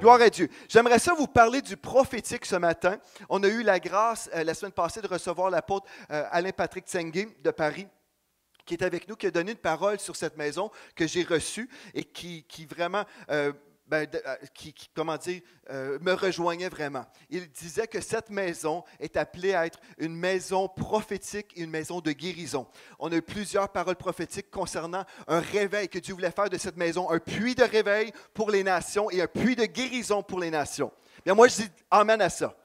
Gloire à Dieu. J'aimerais ça vous parler du prophétique ce matin. On a eu la grâce la semaine passée de recevoir l'apôtre Alain-Patrick Tsengue de Paris, qui est avec nous, qui a donné une parole sur cette maison que j'ai reçue et qui vraiment, me rejoignait vraiment. Il disait que cette maison est appelée à être une maison prophétique et une maison de guérison. On a eu plusieurs paroles prophétiques concernant un réveil que Dieu voulait faire de cette maison, un puits de réveil pour les nations et un puits de guérison pour les nations. Bien, moi, je dis amen à ça.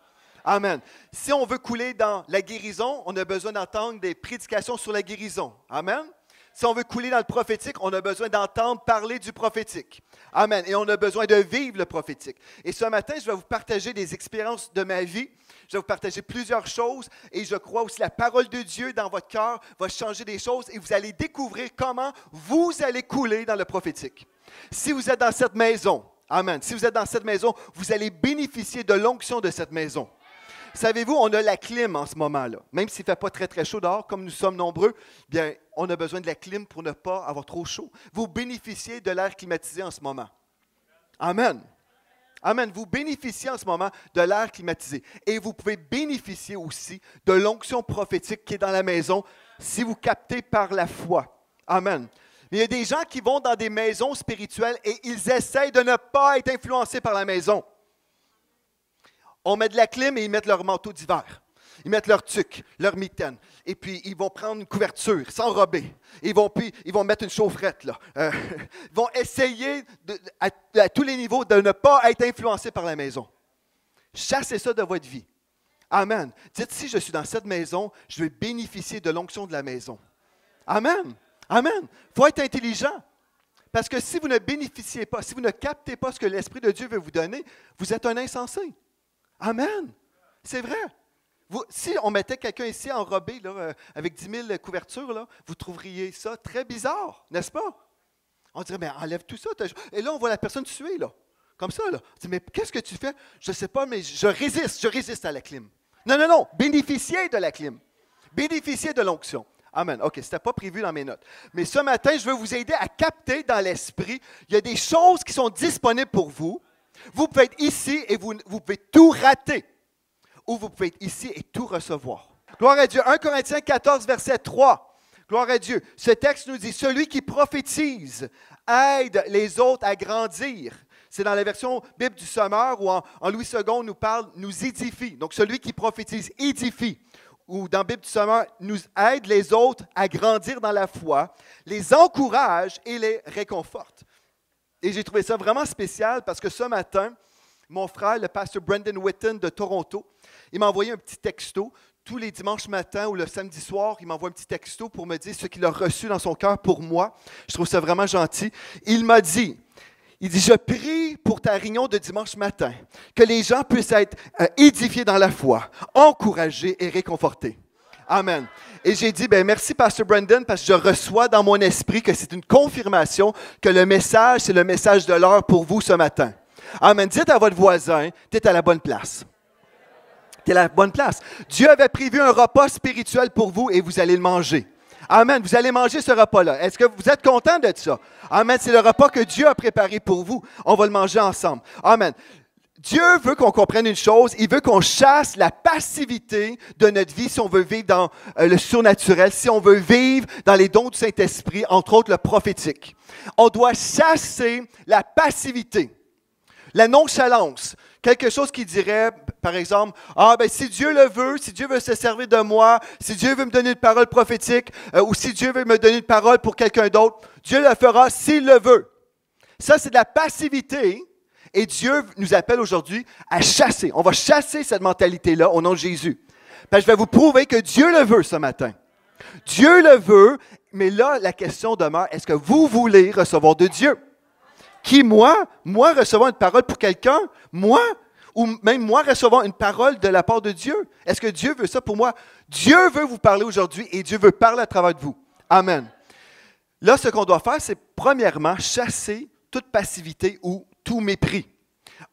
Amen. Si on veut couler dans la guérison, on a besoin d'entendre des prédications sur la guérison. Amen. Si on veut couler dans le prophétique, on a besoin d'entendre parler du prophétique. Amen. Et on a besoin de vivre le prophétique. Et ce matin, je vais vous partager des expériences de ma vie. Je vais vous partager plusieurs choses. Et je crois aussi que la parole de Dieu dans votre cœur va changer des choses. Et vous allez découvrir comment vous allez couler dans le prophétique. Si vous êtes dans cette maison, amen. Si vous êtes dans cette maison, vous allez bénéficier de l'onction de cette maison. Savez-vous, on a la clim en ce moment-là. Même s'il ne fait pas très, très chaud dehors, comme nous sommes nombreux, bien, on a besoin de la clim pour ne pas avoir trop chaud. Vous bénéficiez de l'air climatisé en ce moment. Amen. Amen. Vous bénéficiez en ce moment de l'air climatisé. Et vous pouvez bénéficier aussi de l'onction prophétique qui est dans la maison si vous captez par la foi. Amen. Mais il y a des gens qui vont dans des maisons spirituelles et ils essayent de ne pas être influencés par la maison. On met de la clim et ils mettent leur manteau d'hiver. Ils mettent leur tuque, leur mitaine. Et puis, ils vont prendre une couverture, s'enrober. Ils vont mettre une chaufferette. Là. Ils vont essayer à tous les niveaux de ne pas être influencés par la maison. Chassez ça de votre vie. Amen. Dites, si je suis dans cette maison, je vais bénéficier de l'onction de la maison. Amen. Amen. Il faut être intelligent. Parce que si vous ne bénéficiez pas, si vous ne captez pas ce que l'Esprit de Dieu veut vous donner, vous êtes un insensé. Amen. C'est vrai. Si on mettait quelqu'un ici enrobé là, avec 10 000 couvertures, là, vous trouveriez ça très bizarre, n'est-ce pas? On dirait, mais enlève tout ça. Et là, on voit la personne tuer, là, comme ça. Là. On dit, mais qu'est-ce que tu fais? Je ne sais pas, mais je résiste à la clim. Non. Bénéficiez de la clim. Bénéficiez de l'onction. Amen. OK, ce n'était pas prévu dans mes notes. Mais ce matin, je veux vous aider à capter dans l'esprit. Il y a des choses qui sont disponibles pour vous. Vous pouvez être ici et vous pouvez tout rater. Ou vous pouvez être ici et tout recevoir. Gloire à Dieu. 1 Corinthiens 14, verset 3. Gloire à Dieu. Ce texte nous dit, celui qui prophétise aide les autres à grandir. C'est dans la version Bible du Sommeur où en Louis II nous édifie. Donc celui qui prophétise édifie. Ou dans Bible du Sommeur, nous aide les autres à grandir dans la foi, les encourage et les réconforte. Et j'ai trouvé ça vraiment spécial parce que ce matin, mon frère, le pasteur Brendan Whitten de Toronto, il m'a envoyé un petit texto. Tous les dimanches matins ou le samedi soir, il m'envoie un petit texto pour me dire ce qu'il a reçu dans son cœur pour moi. Je trouve ça vraiment gentil. Il m'a dit, je prie pour ta réunion de dimanche matin, que les gens puissent être édifiés dans la foi, encouragés et réconfortés. Amen. Et j'ai dit, merci Pasteur Brendan, parce que je reçois dans mon esprit que c'est une confirmation que le message, c'est le message de l'heure pour vous ce matin. Amen. Dites à votre voisin, tu es à la bonne place. Tu es à la bonne place. Dieu avait prévu un repas spirituel pour vous et vous allez le manger. Amen. Vous allez manger ce repas-là. Est-ce que vous êtes content de ça? Amen. C'est le repas que Dieu a préparé pour vous. On va le manger ensemble. Amen. Dieu veut qu'on comprenne une chose, il veut qu'on chasse la passivité de notre vie si on veut vivre dans le surnaturel, si on veut vivre dans les dons du Saint-Esprit, entre autres le prophétique. On doit chasser la passivité, la nonchalance, quelque chose qui dirait, par exemple, si Dieu le veut, si Dieu veut se servir de moi, si Dieu veut me donner une parole prophétique, ou si Dieu veut me donner une parole pour quelqu'un d'autre, Dieu le fera s'il le veut. Ça, c'est de la passivité. Et Dieu nous appelle aujourd'hui à chasser. On va chasser cette mentalité-là au nom de Jésus. Parce que je vais vous prouver que Dieu le veut ce matin. Dieu le veut, mais là, la question demeure, est-ce que vous voulez recevoir de Dieu? Qui, moi? Moi, recevoir une parole pour quelqu'un? Moi? Ou même moi, recevoir une parole de la part de Dieu? Est-ce que Dieu veut ça pour moi? Dieu veut vous parler aujourd'hui et Dieu veut parler à travers de vous. Amen. Là, ce qu'on doit faire, c'est premièrement chasser toute passivité ou tout mépris.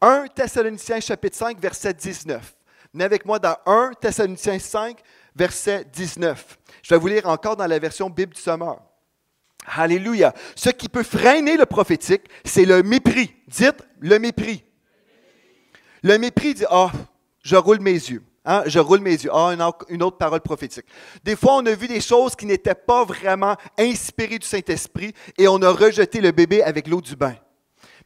1 Thessaloniciens chapitre 5, verset 19. Venez avec moi dans 1 Thessaloniciens 5, verset 19. Je vais vous lire encore dans la version Bible du Sommeur. Alléluia. Ce qui peut freiner le prophétique, c'est le mépris. Dites le mépris. Le mépris dit, ah, je roule mes yeux. Hein? Je roule mes yeux. Ah, une autre parole prophétique. Des fois, on a vu des choses qui n'étaient pas vraiment inspirées du Saint-Esprit et on a rejeté le bébé avec l'eau du bain.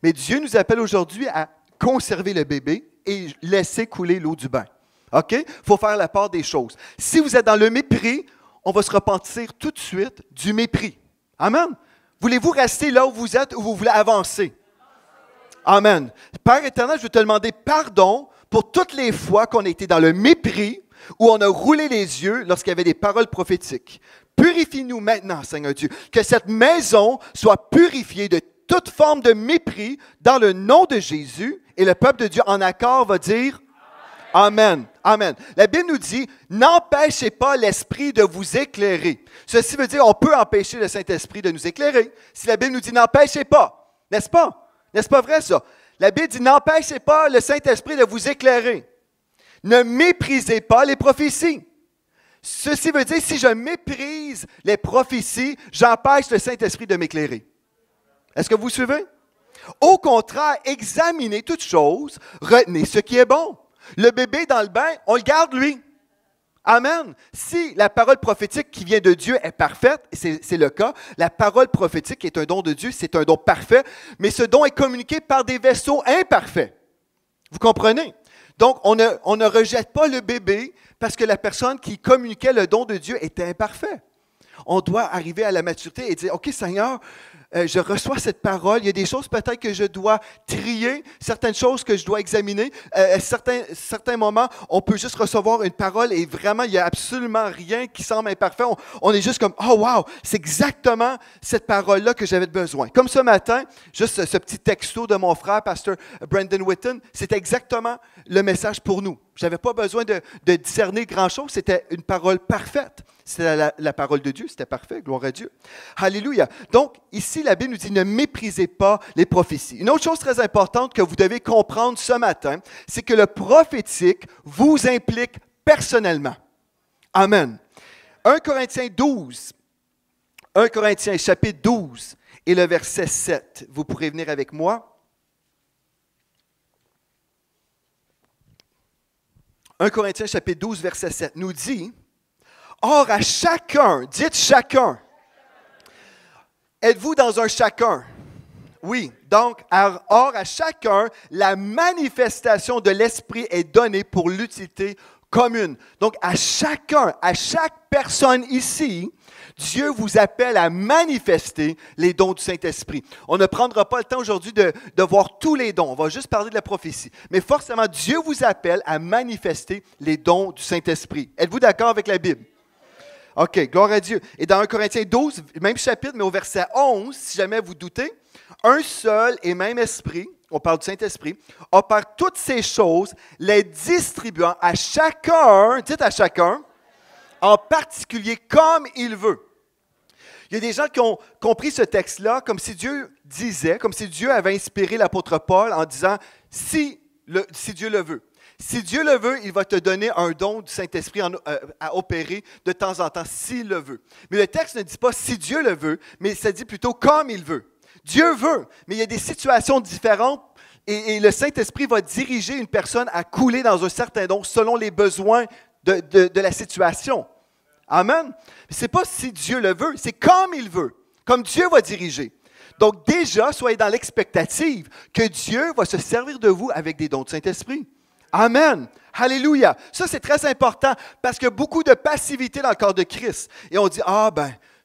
Mais Dieu nous appelle aujourd'hui à conserver le bébé et laisser couler l'eau du bain. OK? Il faut faire la part des choses. Si vous êtes dans le mépris, on va se repentir tout de suite du mépris. Amen. Voulez-vous rester là où vous êtes ou vous voulez avancer? Amen. Père éternel, je veux te demander pardon pour toutes les fois qu'on a été dans le mépris, où on a roulé les yeux lorsqu'il y avait des paroles prophétiques. Purifie-nous maintenant, Seigneur Dieu, que cette maison soit purifiée de toute forme de mépris dans le nom de Jésus. Et le peuple de Dieu en accord va dire Amen. Amen. La Bible nous dit, n'empêchez pas l'Esprit de vous éclairer. Ceci veut dire, on peut empêcher le Saint-Esprit de nous éclairer. Si la Bible nous dit, n'empêchez pas, n'est-ce pas? N'est-ce pas vrai ça? La Bible dit, n'empêchez pas le Saint-Esprit de vous éclairer. Ne méprisez pas les prophéties. Ceci veut dire, si je méprise les prophéties, j'empêche le Saint-Esprit de m'éclairer. Est-ce que vous suivez? Au contraire, examinez toutes choses, retenez ce qui est bon. Le bébé dans le bain, on le garde lui. Amen. Si la parole prophétique qui vient de Dieu est parfaite, et c'est le cas, la parole prophétique est un don de Dieu, c'est un don parfait, mais ce don est communiqué par des vaisseaux imparfaits. Vous comprenez? Donc, on ne rejette pas le bébé parce que la personne qui communiquait le don de Dieu était imparfaite. On doit arriver à la maturité et dire, OK Seigneur, je reçois cette parole, il y a des choses peut-être que je dois trier, certaines choses que je dois examiner. À certains moments, on peut juste recevoir une parole et vraiment, il n'y a absolument rien qui semble imparfait. On est juste comme, oh wow, c'est exactement cette parole-là que j'avais besoin. Comme ce matin, juste ce petit texto de mon frère, pasteur Brandon Whitten, c'était exactement le message pour nous. Je n'avais pas besoin de discerner grand-chose, c'était une parole parfaite. C'était la parole de Dieu, c'était parfait, gloire à Dieu. Alléluia. Donc, ici, la Bible nous dit, ne méprisez pas les prophéties. Une autre chose très importante que vous devez comprendre ce matin, c'est que le prophétique vous implique personnellement. Amen. 1 Corinthiens 12, 1 Corinthiens chapitre 12 et le verset 7. Vous pourrez venir avec moi. 1 Corinthiens chapitre 12, verset 7 nous dit, « Or à chacun, dites chacun, êtes-vous dans un chacun? » Oui, donc, or à chacun, la manifestation de l'Esprit est donnée pour l'utilité commune. Donc, à chacun, à chaque personne ici, Dieu vous appelle à manifester les dons du Saint-Esprit. On ne prendra pas le temps aujourd'hui de voir tous les dons. On va juste parler de la prophétie. Mais forcément, Dieu vous appelle à manifester les dons du Saint-Esprit. Êtes-vous d'accord avec la Bible? OK, gloire à Dieu. Et dans 1 Corinthiens 12, même chapitre, mais au verset 11, si jamais vous doutez, un seul et même Esprit, on parle du Saint-Esprit, opère toutes ces choses, les distribuant à chacun, dites à chacun, en particulier comme il veut. Il y a des gens qui ont compris ce texte-là comme si Dieu disait, comme si Dieu avait inspiré l'apôtre Paul en disant, si Dieu le veut. Si Dieu le veut, il va te donner un don du Saint-Esprit à opérer de temps en temps, s'il le veut. Mais le texte ne dit pas si Dieu le veut, mais ça dit plutôt comme il veut. Dieu veut, mais il y a des situations différentes et le Saint-Esprit va diriger une personne à couler dans un certain don selon les besoins de la situation. Amen. Ce n'est pas si Dieu le veut, c'est comme il veut, comme Dieu va diriger. Donc déjà, soyez dans l'expectative que Dieu va se servir de vous avec des dons du Saint-Esprit. Amen. Alléluia. Ça, c'est très important parce qu'il y a beaucoup de passivité dans le corps de Christ. Et on dit,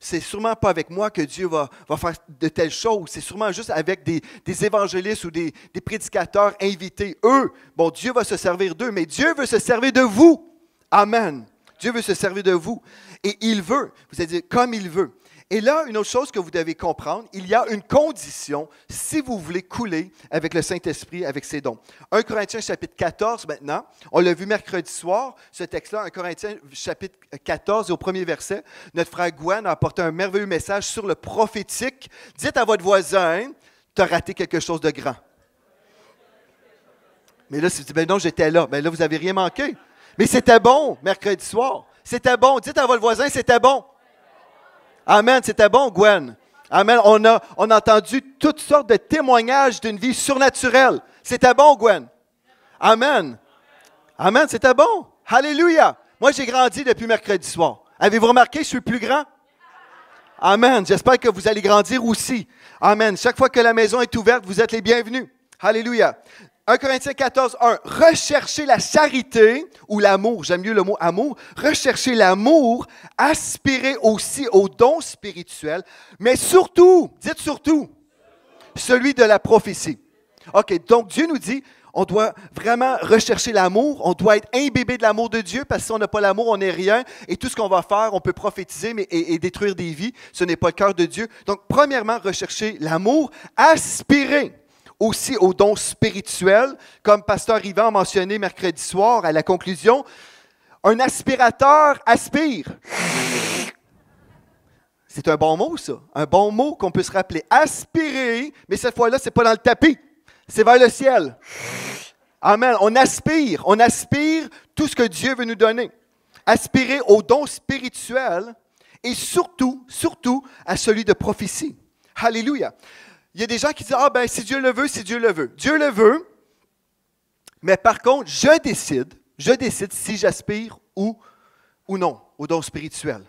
c'est sûrement pas avec moi que Dieu va faire de telles choses. C'est sûrement juste avec des évangélistes ou des prédicateurs invités. Eux, Dieu va se servir d'eux, mais Dieu veut se servir de vous. Amen. Dieu veut se servir de vous. Et il veut, vous allez dire, comme il veut. Et là, une autre chose que vous devez comprendre, il y a une condition si vous voulez couler avec le Saint-Esprit, avec ses dons. 1 Corinthiens chapitre 14 maintenant, on l'a vu mercredi soir, ce texte-là, 1 Corinthiens chapitre 14 et au premier verset, notre frère Gwen a apporté un merveilleux message sur le prophétique. Dites à votre voisin, tu as raté quelque chose de grand. Mais là, si vous dites, non, j'étais là, là, vous n'avez rien manqué. Mais c'était bon, mercredi soir. C'était bon. Dites à votre voisin, c'était bon. Amen, c'était bon, Gwen. Amen, on a entendu toutes sortes de témoignages d'une vie surnaturelle. C'était bon, Gwen. Amen. Amen, c'était bon. Alléluia. Moi, j'ai grandi depuis mercredi soir. Avez-vous remarqué, je suis plus grand? Amen. J'espère que vous allez grandir aussi. Amen. Chaque fois que la maison est ouverte, vous êtes les bienvenus. Alléluia. 1 Corinthiens 14, 1. Recherchez la charité ou l'amour. J'aime mieux le mot amour. Recherchez l'amour. Aspirez aussi aux dons spirituels. Mais surtout, dites surtout, celui de la prophétie. OK, donc Dieu nous dit, on doit vraiment rechercher l'amour, on doit être imbibé de l'amour de Dieu, parce que si on n'a pas l'amour, on n'est rien, et tout ce qu'on va faire, on peut prophétiser et détruire des vies, ce n'est pas le cœur de Dieu. Donc, premièrement, rechercher l'amour, aspirer aussi aux dons spirituels, comme Pasteur Yvan a mentionné mercredi soir à la conclusion, un aspirateur aspire. C'est un bon mot, ça. Un bon mot qu'on peut se rappeler. Aspirer, mais cette fois-là, ce n'est pas dans le tapis. C'est vers le ciel. Amen. On aspire tout ce que Dieu veut nous donner. Aspirer aux dons spirituels et surtout à celui de prophétie. Alléluia. Il y a des gens qui disent, ah ben si Dieu le veut, si Dieu le veut. Dieu le veut, mais par contre, je décide si j'aspire ou non aux dons spirituels.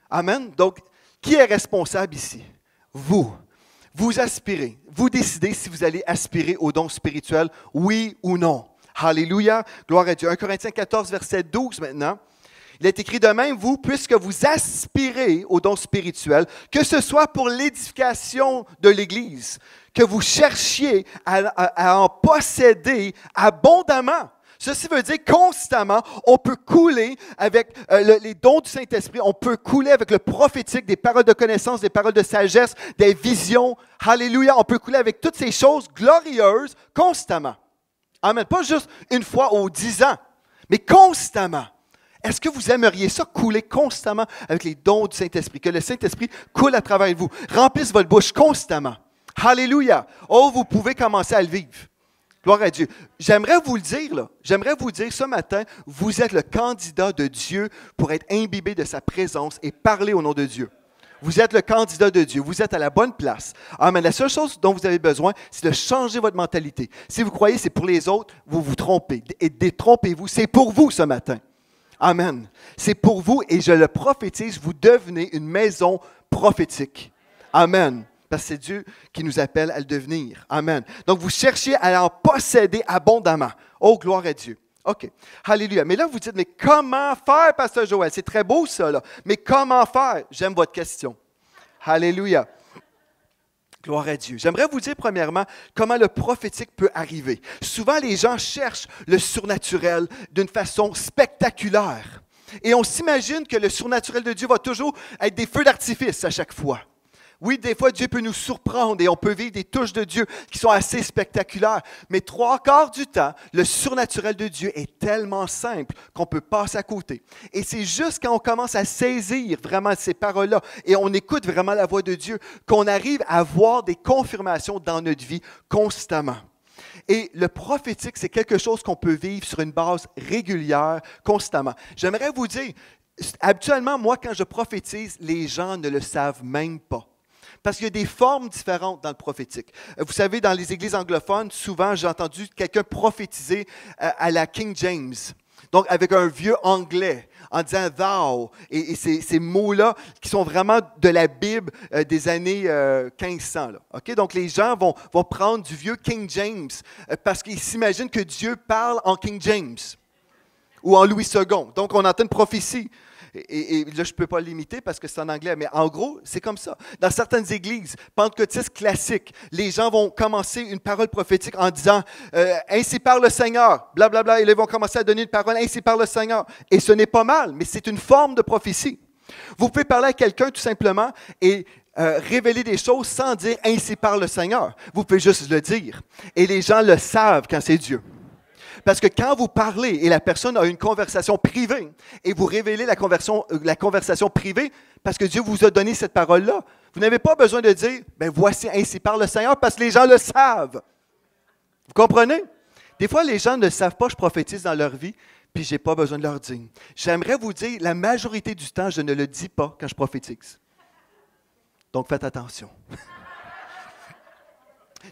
Amen. Donc, qui est responsable ici? Vous. Vous aspirez. Vous décidez si vous allez aspirer aux dons spirituels, oui ou non. Alléluia. Gloire à Dieu. 1 Corinthiens 14, verset 12 maintenant. Il est écrit de même, vous, puisque vous aspirez aux dons spirituels, que ce soit pour l'édification de l'Église, que vous cherchiez à en posséder abondamment. Ceci veut dire constamment, on peut couler avec les dons du Saint-Esprit, on peut couler avec le prophétique, des paroles de connaissance, des paroles de sagesse, des visions. Alléluia, on peut couler avec toutes ces choses glorieuses constamment. Amen. Pas juste une fois aux 10 ans, mais constamment. Est-ce que vous aimeriez ça, couler constamment avec les dons du Saint-Esprit? Que le Saint-Esprit coule à travers vous, remplisse votre bouche constamment. Alléluia. Oh, vous pouvez commencer à le vivre. Gloire à Dieu. J'aimerais vous le dire, là. J'aimerais vous dire ce matin, vous êtes le candidat de Dieu pour être imbibé de sa présence et parler au nom de Dieu. Vous êtes le candidat de Dieu. Vous êtes à la bonne place. Amen. La seule chose dont vous avez besoin, c'est de changer votre mentalité. Si vous croyez que c'est pour les autres, vous vous trompez. Et détrompez-vous. C'est pour vous ce matin. Amen. C'est pour vous et je le prophétise, vous devenez une maison prophétique. Amen. Parce que c'est Dieu qui nous appelle à le devenir. Amen. Donc, vous cherchez à en posséder abondamment. Oh, gloire à Dieu. OK. Alléluia. Mais là, vous dites, mais comment faire, Pasteur Joël? C'est très beau, ça, là. Mais comment faire? J'aime votre question. Alléluia. Gloire à Dieu. J'aimerais vous dire, premièrement, comment le prophétique peut arriver. Souvent, les gens cherchent le surnaturel d'une façon spectaculaire. Et on s'imagine que le surnaturel de Dieu va toujours être des feux d'artifice à chaque fois. Oui, des fois, Dieu peut nous surprendre et on peut vivre des touches de Dieu qui sont assez spectaculaires. Mais 3/4 du temps, le surnaturel de Dieu est tellement simple qu'on peut passer à côté. Et c'est juste quand on commence à saisir vraiment ces paroles-là et on écoute vraiment la voix de Dieu qu'on arrive à voir des confirmations dans notre vie constamment. Et le prophétique, c'est quelque chose qu'on peut vivre sur une base régulière, constamment. J'aimerais vous dire, habituellement, moi, quand je prophétise, les gens ne le savent même pas. Parce qu'il y a des formes différentes dans le prophétique. Vous savez, dans les églises anglophones, souvent, j'ai entendu quelqu'un prophétiser à la King James. Donc, avec un vieux anglais, en disant « thou ». Et ces mots-là qui sont vraiment de la Bible des années 1500. Là. Okay? Donc, les gens vont prendre du vieux King James parce qu'ils s'imaginent que Dieu parle en King James ou en Louis II. Donc, on entend une prophétie. Et là, je ne peux pas l'imiter parce que c'est en anglais, mais en gros, c'est comme ça. Dans certaines églises pentecôtistes classiques, les gens vont commencer une parole prophétique en disant « Ainsi parle le Seigneur », blablabla, et là, ils vont commencer à donner une parole « Ainsi parle le Seigneur ». Et ce n'est pas mal, mais c'est une forme de prophétie. Vous pouvez parler à quelqu'un tout simplement et révéler des choses sans dire « Ainsi parle le Seigneur ». Vous pouvez juste le dire. Et les gens le savent quand c'est Dieu. Parce que quand vous parlez et la personne a une conversation privée et vous révélez la conversation privée parce que Dieu vous a donné cette parole-là, vous n'avez pas besoin de dire « ben voici, ainsi parle le Seigneur » parce que les gens le savent. Vous comprenez? Des fois, les gens ne savent pas que je prophétise dans leur vie puis je n'ai pas besoin de leur dire. J'aimerais vous dire, la majorité du temps, je ne le dis pas quand je prophétise. Donc, faites attention.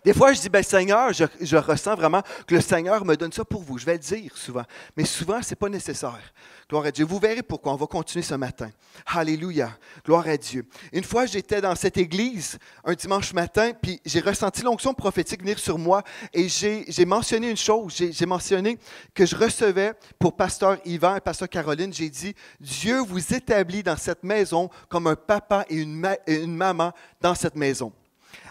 Des fois, je dis, ben Seigneur, je ressens vraiment que le Seigneur me donne ça pour vous. Je vais le dire souvent. Mais souvent, ce n'est pas nécessaire. Gloire à Dieu. Vous verrez pourquoi. On va continuer ce matin. Alléluia. Gloire à Dieu. Une fois, j'étais dans cette église un dimanche matin, puis j'ai ressenti l'onction prophétique venir sur moi et j'ai mentionné une chose. J'ai mentionné que je recevais pour pasteur Yvan et pasteur Caroline, j'ai dit, Dieu vous établit dans cette maison comme un papa et une maman dans cette maison.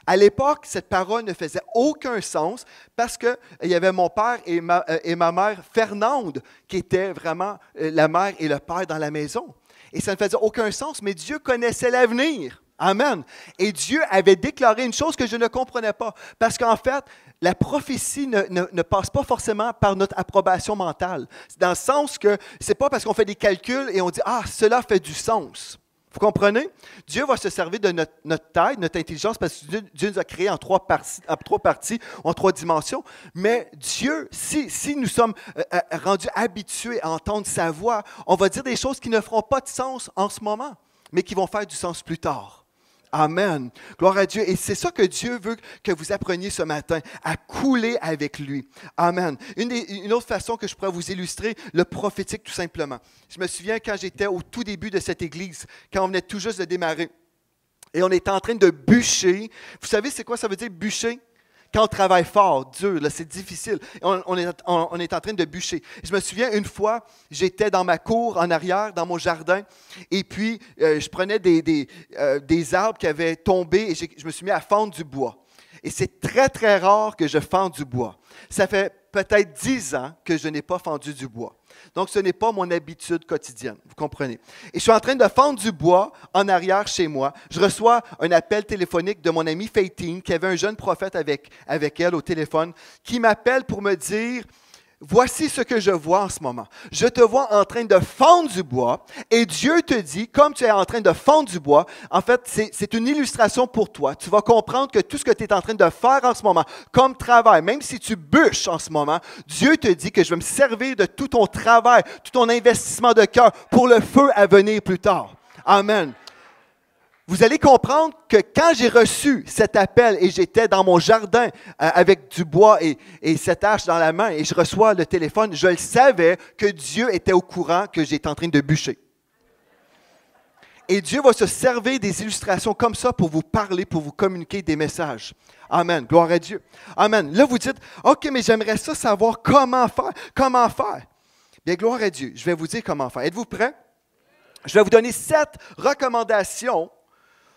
À l'époque, cette parole ne faisait aucun sens parce qu'il y avait mon père et ma mère, Fernande, qui étaient vraiment la mère et le père dans la maison. Et ça ne faisait aucun sens, mais Dieu connaissait l'avenir. Amen. Et Dieu avait déclaré une chose que je ne comprenais pas. Parce qu'en fait, la prophétie ne passe pas forcément par notre approbation mentale. Dans le sens que ce n'est pas parce qu'on fait des calculs et on dit « Ah, cela fait du sens ». Vous comprenez? Dieu va se servir de notre taille, notre intelligence, parce que Dieu nous a créés en trois parties, en trois dimensions. Mais Dieu, si nous sommes rendus habitués à entendre sa voix, on va dire des choses qui ne feront pas de sens en ce moment, mais qui vont faire du sens plus tard. Amen. Gloire à Dieu. Et c'est ça que Dieu veut que vous appreniez ce matin, à couler avec lui. Amen. Une autre façon que je pourrais vous illustrer, le prophétique tout simplement. Je me souviens quand j'étais au tout début de cette église, quand on venait tout juste de démarrer, et on était en train de bûcher. Vous savez c'est quoi ça veut dire bûcher? Quand on travaille fort, dur, c'est difficile. On est en train de bûcher. Je me souviens, une fois, j'étais dans ma cour en arrière, dans mon jardin, et puis je prenais des arbres qui avaient tombé et je me suis mis à fendre du bois. Et c'est très, très rare que je fende du bois. Ça fait peut-être 10 ans que je n'ai pas fendu du bois. Donc, ce n'est pas mon habitude quotidienne, vous comprenez. Et je suis en train de fendre du bois en arrière chez moi. Je reçois un appel téléphonique de mon amie Faitine, qui avait un jeune prophète avec elle au téléphone, qui m'appelle pour me dire « Voici ce que je vois en ce moment. Je te vois en train de fendre du bois et Dieu te dit, comme tu es en train de fendre du bois, en fait, c'est une illustration pour toi. Tu vas comprendre que tout ce que tu es en train de faire en ce moment, comme travail, même si tu bûches en ce moment, Dieu te dit que je vais me servir de tout ton travail, tout ton investissement de cœur pour le feu à venir plus tard. » Amen. Vous allez comprendre que quand j'ai reçu cet appel et j'étais dans mon jardin avec du bois et cette hache dans la main et je reçois le téléphone, je le savais que Dieu était au courant que j'étais en train de bûcher. Et Dieu va se servir des illustrations comme ça pour vous parler, pour vous communiquer des messages. Amen. Gloire à Dieu. Amen. Là, vous dites, OK, mais j'aimerais ça savoir comment faire. Comment faire? Bien, gloire à Dieu. Je vais vous dire comment faire. Êtes-vous prêts? Je vais vous donner 7 recommandations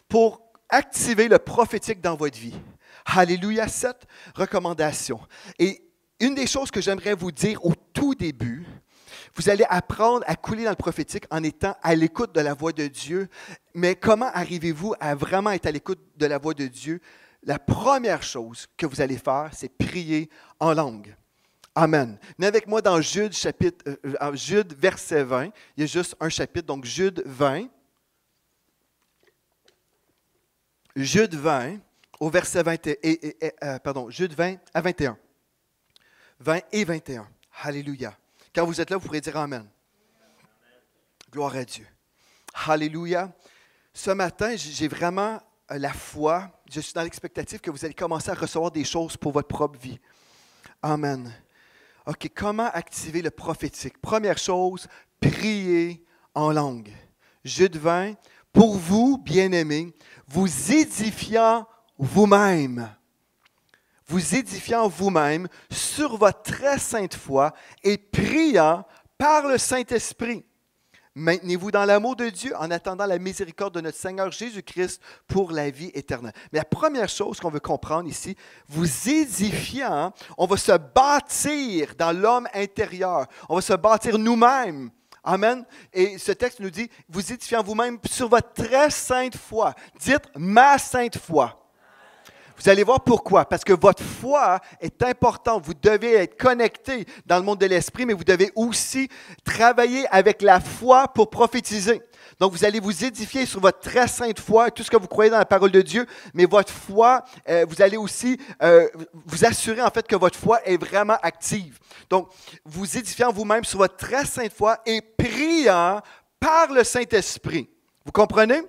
pour activer le prophétique dans votre vie. Alléluia, 7 recommandations. Et une des choses que j'aimerais vous dire au tout début, vous allez apprendre à couler dans le prophétique en étant à l'écoute de la voix de Dieu. Mais comment arrivez-vous à vraiment être à l'écoute de la voix de Dieu? La première chose que vous allez faire, c'est prier en langue. Amen. Venez avec moi dans Jude, Jude, verset 20. Il y a juste un chapitre, donc Jude 20. Jude 20, au verset 20, Jude 20 à 21. 20 et 21. Alléluia. Quand vous êtes là, vous pourrez dire Amen. Gloire à Dieu. Alléluia. Ce matin, j'ai vraiment la foi, je suis dans l'expectative que vous allez commencer à recevoir des choses pour votre propre vie. Amen. OK, comment activer le prophétique? Première chose, prier en langue. Jude 20, pour vous, bien-aimés, vous édifiant vous-même sur votre très sainte foi et priant par le Saint-Esprit. Maintenez-vous dans l'amour de Dieu en attendant la miséricorde de notre Seigneur Jésus-Christ pour la vie éternelle. Mais la première chose qu'on veut comprendre ici, vous édifiant, on va se bâtir dans l'homme intérieur. On va se bâtir nous-mêmes. Amen. Et ce texte nous dit, vous édifiant vous-même sur votre très sainte foi. Dites ma sainte foi. Vous allez voir pourquoi. Parce que votre foi est importante. Vous devez être connecté dans le monde de l'esprit, mais vous devez aussi travailler avec la foi pour prophétiser. Donc, vous allez vous édifier sur votre très sainte foi, tout ce que vous croyez dans la parole de Dieu, mais votre foi, vous allez aussi vous assurer en fait que votre foi est vraiment active. Donc, vous édifiant vous-même sur votre très sainte foi et priant par le Saint-Esprit. Vous comprenez?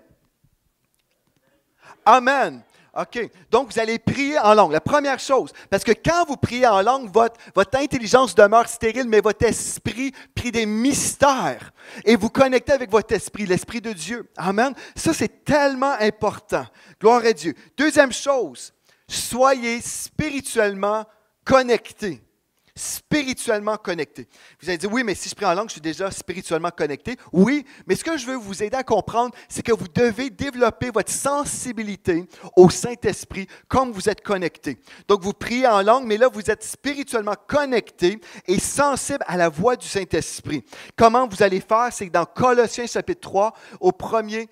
Amen. OK. Donc, vous allez prier en langue. La première chose, parce que quand vous priez en langue, votre intelligence demeure stérile, mais votre esprit prie des mystères. Et vous connectez avec votre esprit, l'Esprit de Dieu. Amen. Ça, c'est tellement important. Gloire à Dieu. Deuxième chose, soyez spirituellement connectés. Spirituellement connecté. Vous allez dire, oui, mais si je prie en langue, je suis déjà spirituellement connecté. Oui, mais ce que je veux vous aider à comprendre, c'est que vous devez développer votre sensibilité au Saint-Esprit comme vous êtes connecté. Donc, vous priez en langue, mais là, vous êtes spirituellement connecté et sensible à la voix du Saint-Esprit. Comment vous allez faire? C'est que dans Colossiens chapitre 3, au premier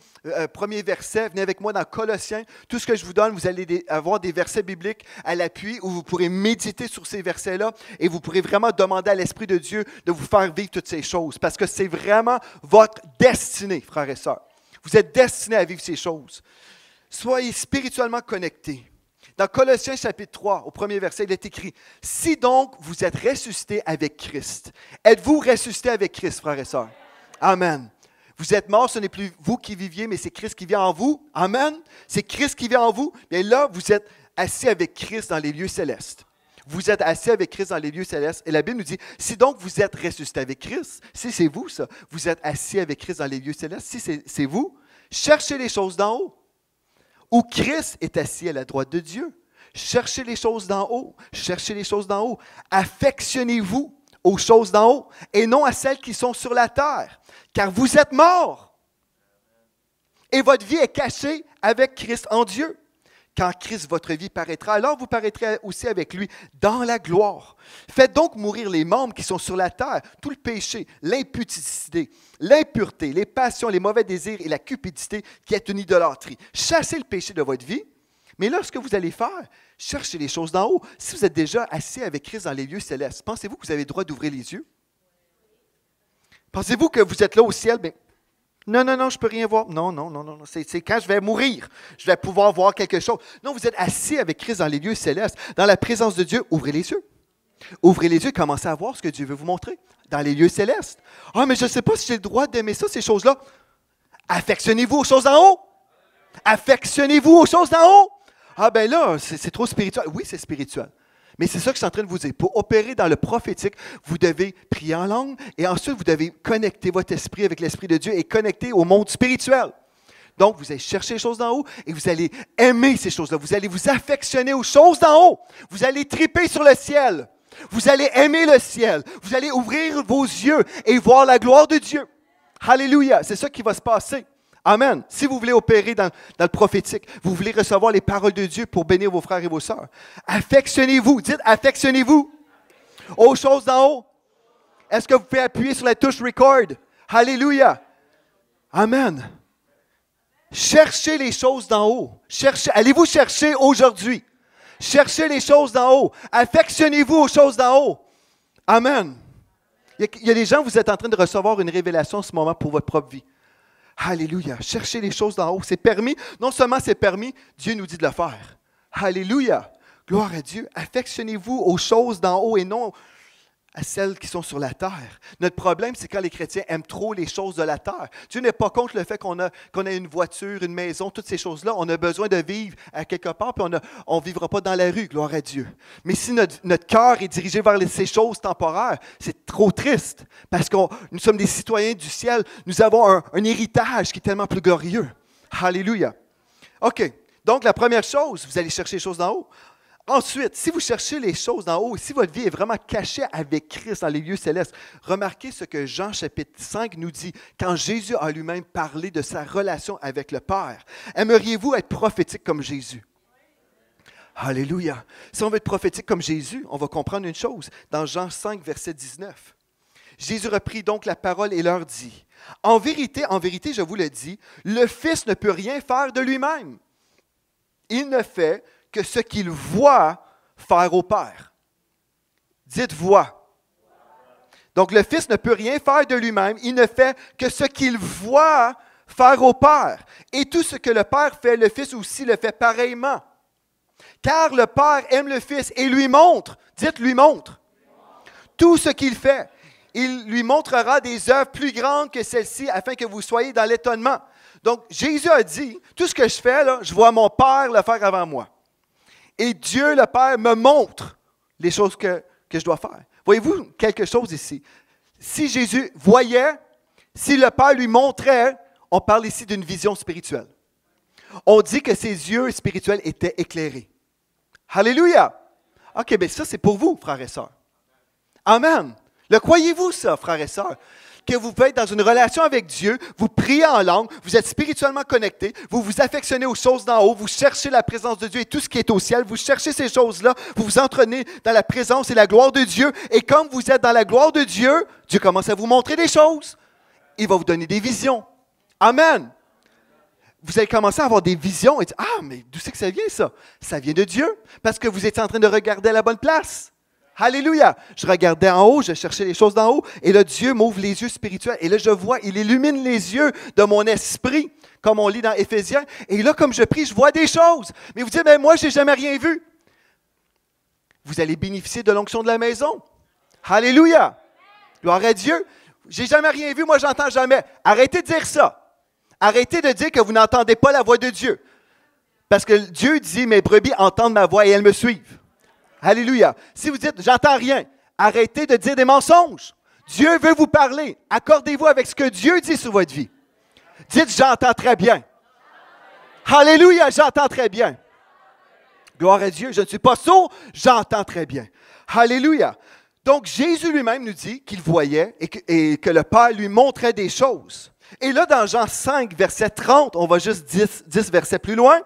verset, venez avec moi dans Colossiens. Tout ce que je vous donne, vous allez avoir des versets bibliques à l'appui où vous pourrez méditer sur ces versets-là et vous pourrez vraiment demander à l'Esprit de Dieu de vous faire vivre toutes ces choses parce que c'est vraiment votre destinée, frères et sœurs. Vous êtes destinés à vivre ces choses. Soyez spirituellement connectés. Dans Colossiens chapitre 3, au premier verset, il est écrit « Si donc vous êtes ressuscités avec Christ, êtes-vous ressuscités avec Christ, frères et sœurs? » Amen. Vous êtes morts, ce n'est plus vous qui viviez, mais c'est Christ qui vit en vous. Amen. C'est Christ qui vit en vous. Bien là, vous êtes assis avec Christ dans les lieux célestes. Vous êtes assis avec Christ dans les lieux célestes. Et la Bible nous dit, si donc vous êtes ressuscité avec Christ, si c'est vous ça, vous êtes assis avec Christ dans les lieux célestes, si c'est vous, cherchez les choses d'en haut, où Christ est assis à la droite de Dieu. Cherchez les choses d'en haut, cherchez les choses d'en haut. Affectionnez-vous aux choses d'en haut et non à celles qui sont sur la terre, car vous êtes morts. Et votre vie est cachée avec Christ en Dieu. Quand Christ, votre vie, paraîtra, alors vous paraîtrez aussi avec lui dans la gloire. Faites donc mourir les membres qui sont sur la terre, tout le péché, l'impudicité, l'impureté, les passions, les mauvais désirs et la cupidité qui est une idolâtrie. Chassez le péché de votre vie, mais là, ce que vous allez faire, cherchez les choses d'en haut. Si vous êtes déjà assis avec Christ dans les lieux célestes, pensez-vous que vous avez le droit d'ouvrir les yeux? Pensez-vous que vous êtes là au ciel? Bien, non, je ne peux rien voir. Non. C'est quand je vais mourir, je vais pouvoir voir quelque chose. Non, vous êtes assis avec Christ dans les lieux célestes, dans la présence de Dieu. Ouvrez les yeux. Ouvrez les yeux et commencez à voir ce que Dieu veut vous montrer dans les lieux célestes. Ah, mais je ne sais pas si j'ai le droit d'aimer ça, ces choses-là. Affectionnez-vous aux choses d'en haut. Affectionnez-vous aux choses d'en haut. Ah, ben là, c'est trop spirituel. Oui, c'est spirituel. Mais c'est ça que je suis en train de vous dire. Pour opérer dans le prophétique, vous devez prier en langue et ensuite vous devez connecter votre esprit avec l'Esprit de Dieu et connecter au monde spirituel. Donc, vous allez chercher les choses d'en haut et vous allez aimer ces choses-là. Vous allez vous affectionner aux choses d'en haut. Vous allez triper sur le ciel. Vous allez aimer le ciel. Vous allez ouvrir vos yeux et voir la gloire de Dieu. Alléluia. C'est ça qui va se passer. Amen. Si vous voulez opérer dans le prophétique, vous voulez recevoir les paroles de Dieu pour bénir vos frères et vos sœurs, affectionnez-vous. Dites affectionnez-vous aux choses d'en haut. Est-ce que vous pouvez appuyer sur la touche record? Alléluia. Amen. Cherchez les choses d'en haut. Allez-vous chercher aujourd'hui? Cherchez les choses d'en haut. Affectionnez-vous aux choses d'en haut. Amen. Il y a des gens, vous êtes en train de recevoir une révélation en ce moment pour votre propre vie. Alléluia. Cherchez les choses d'en haut. C'est permis. Non seulement c'est permis, Dieu nous dit de le faire. Alléluia. Gloire à Dieu. Affectionnez-vous aux choses d'en haut et non à celles qui sont sur la terre. Notre problème, c'est quand les chrétiens aiment trop les choses de la terre. Dieu n'est pas contre le fait qu'on a une voiture, une maison, toutes ces choses-là. On a besoin de vivre à quelque part, puis on ne vivra pas dans la rue, gloire à Dieu. Mais si notre cœur est dirigé vers ces choses temporaires, c'est trop triste, parce que nous sommes des citoyens du ciel. Nous avons un héritage qui est tellement plus glorieux. Alléluia. OK. Donc, la première chose, vous allez chercher les choses d'en haut. Ensuite, si vous cherchez les choses d'en haut, si votre vie est vraiment cachée avec Christ dans les lieux célestes, remarquez ce que Jean chapitre 5 nous dit quand Jésus a lui-même parlé de sa relation avec le Père. Aimeriez-vous être prophétique comme Jésus? Alléluia. Si on veut être prophétique comme Jésus, on va comprendre une chose. Dans Jean 5, verset 19, Jésus reprit donc la parole et leur dit, « En vérité, je vous le dis, le Fils ne peut rien faire de lui-même. Il ne fait que ce qu'il voit faire au Père. » Dites « voit ». Donc, le Fils ne peut rien faire de lui-même. Il ne fait que ce qu'il voit faire au Père. Et tout ce que le Père fait, le Fils aussi le fait pareillement. Car le Père aime le Fils et lui montre, dites « lui montre », tout ce qu'il fait. Il lui montrera des œuvres plus grandes que celles-ci afin que vous soyez dans l'étonnement. Donc, Jésus a dit, tout ce que je fais, là, je vois mon Père le faire avant moi. Et Dieu, le Père, me montre les choses que je dois faire. Voyez-vous quelque chose ici? Si Jésus voyait, si le Père lui montrait, on parle ici d'une vision spirituelle. On dit que ses yeux spirituels étaient éclairés. Alléluia! OK, bien ça, c'est pour vous, frères et sœurs. Amen. Le croyez-vous, ça, frères et sœurs? Que vous pouvez être dans une relation avec Dieu, vous priez en langue, vous êtes spirituellement connectés, vous vous affectionnez aux choses d'en haut, vous cherchez la présence de Dieu et tout ce qui est au ciel, vous cherchez ces choses-là, vous vous entraînez dans la présence et la gloire de Dieu. Et comme vous êtes dans la gloire de Dieu, Dieu commence à vous montrer des choses. Il va vous donner des visions. Amen. Vous allez commencer à avoir des visions et dire, ah, mais d'où c'est que ça vient ça? Ça vient de Dieu, parce que vous êtes en train de regarder à la bonne place. Alléluia! Je regardais en haut, je cherchais les choses d'en haut, et là, Dieu m'ouvre les yeux spirituels. Et là, je vois, il illumine les yeux de mon esprit, comme on lit dans Éphésiens. Et là, comme je prie, je vois des choses. Mais vous dites, mais moi, je n'ai jamais rien vu. Vous allez bénéficier de l'onction de la maison. Alléluia! Gloire à Dieu. J'ai jamais rien vu, moi, j'entends jamais. Arrêtez de dire ça. Arrêtez de dire que vous n'entendez pas la voix de Dieu. Parce que Dieu dit, mes brebis entendent ma voix et elles me suivent. Alléluia. Si vous dites, j'entends rien, arrêtez de dire des mensonges. Dieu veut vous parler. Accordez-vous avec ce que Dieu dit sur votre vie. Dites, j'entends très bien. Alléluia, j'entends très bien. Gloire à Dieu. Je ne suis pas sourd, j'entends très bien. Alléluia. Donc, Jésus lui-même nous dit qu'il voyait et que le Père lui montrait des choses. Et là, dans Jean 5, verset 30, on va juste 10 versets plus loin,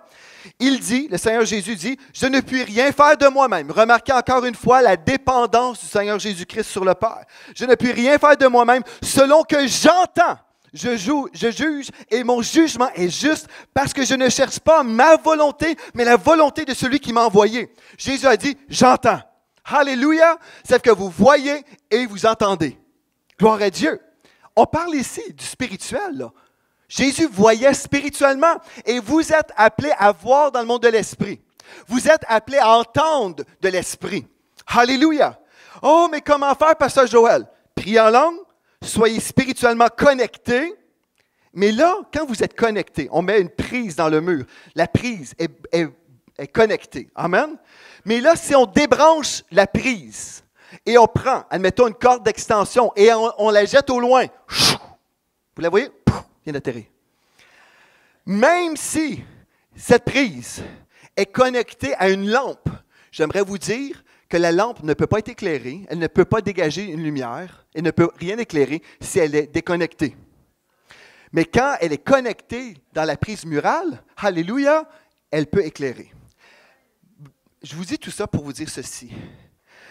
il dit, le Seigneur Jésus dit, « Je ne puis rien faire de moi-même. » Remarquez encore une fois la dépendance du Seigneur Jésus-Christ sur le Père. « Je ne puis rien faire de moi-même selon que j'entends. Je juge et mon jugement est juste parce que je ne cherche pas ma volonté, mais la volonté de celui qui m'a envoyé. » Jésus a dit, « J'entends. » Alléluia, c'est que vous voyez et vous entendez. Gloire à Dieu. On parle ici du spirituel, là. Jésus voyait spirituellement et vous êtes appelés à voir dans le monde de l'esprit. Vous êtes appelés à entendre de l'esprit. Alléluia. Oh, mais comment faire, Pasteur Joël? Priez en langue, soyez spirituellement connectés. Mais là, quand vous êtes connectés, on met une prise dans le mur. La prise est connectée. Amen. Mais là, si on débranche la prise et on prend, admettons, une corde d'extension et on la jette au loin, vous la voyez? Vient d'atterrir. Même si cette prise est connectée à une lampe, j'aimerais vous dire que la lampe ne peut pas être éclairée, elle ne peut pas dégager une lumière, elle ne peut rien éclairer si elle est déconnectée. Mais quand elle est connectée dans la prise murale, alléluia, elle peut éclairer. Je vous dis tout ça pour vous dire ceci.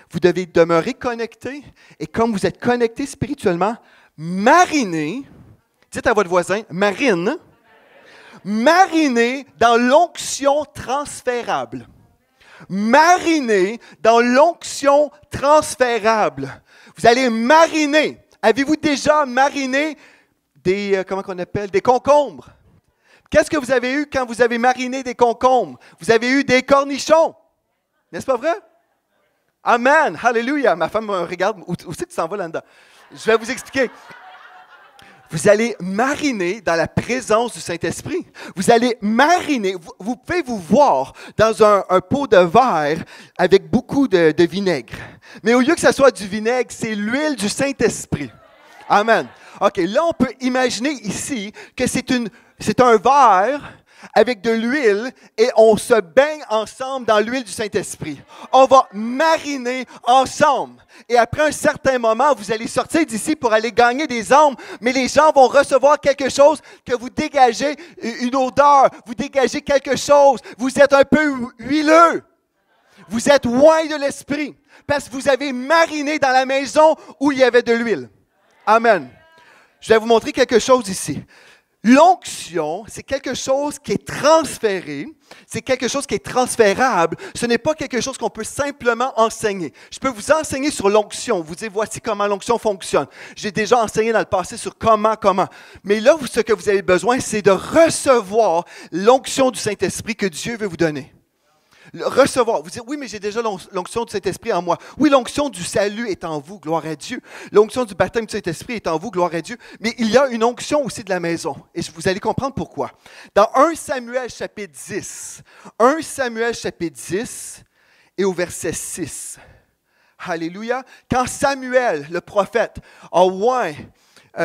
Vous devez demeurer connecté et comme vous êtes connecté spirituellement, marinez. Dites à votre voisin, marine. Marinez dans l'onction transférable. Marinez dans l'onction transférable. Vous allez mariner. Avez-vous déjà mariné des concombres? Qu'est-ce que vous avez eu quand vous avez mariné des concombres? Vous avez eu des cornichons. N'est-ce pas vrai? Amen. Alléluia. Ma femme me regarde. Où c'est que tu s'en vas là-dedans? Je vais vous expliquer. Vous allez mariner dans la présence du Saint-Esprit. Vous allez mariner. Vous pouvez vous voir dans un pot de verre avec beaucoup de vinaigre. Mais au lieu que ce soit du vinaigre, c'est l'huile du Saint-Esprit. Amen. OK, là, on peut imaginer ici que c'est un verre avec de l'huile et on se baigne ensemble dans l'huile du Saint-Esprit. On va mariner ensemble. Et après un certain moment, vous allez sortir d'ici pour aller gagner des âmes, mais les gens vont recevoir quelque chose que vous dégagez, une odeur, vous dégagez quelque chose. Vous êtes un peu huileux. Vous êtes loin de l'Esprit parce que vous avez mariné dans la maison où il y avait de l'huile. Amen. Je vais vous montrer quelque chose ici. L'onction, c'est quelque chose qui est transféré, c'est quelque chose qui est transférable. Ce n'est pas quelque chose qu'on peut simplement enseigner. Je peux vous enseigner sur l'onction, vous dire voici comment l'onction fonctionne. J'ai déjà enseigné dans le passé sur comment. Mais là, ce que vous avez besoin, c'est de recevoir l'onction du Saint-Esprit que Dieu veut vous donner. Recevoir. Vous dites, oui, mais j'ai déjà l'onction du Saint-Esprit en moi. Oui, l'onction du salut est en vous, gloire à Dieu. L'onction du baptême du Saint-Esprit est en vous, gloire à Dieu. Mais il y a une onction aussi de la maison. Et vous allez comprendre pourquoi. Dans 1 Samuel chapitre 10, 1 Samuel chapitre 10 et au verset 6. Alléluia. Quand Samuel, le prophète, a oint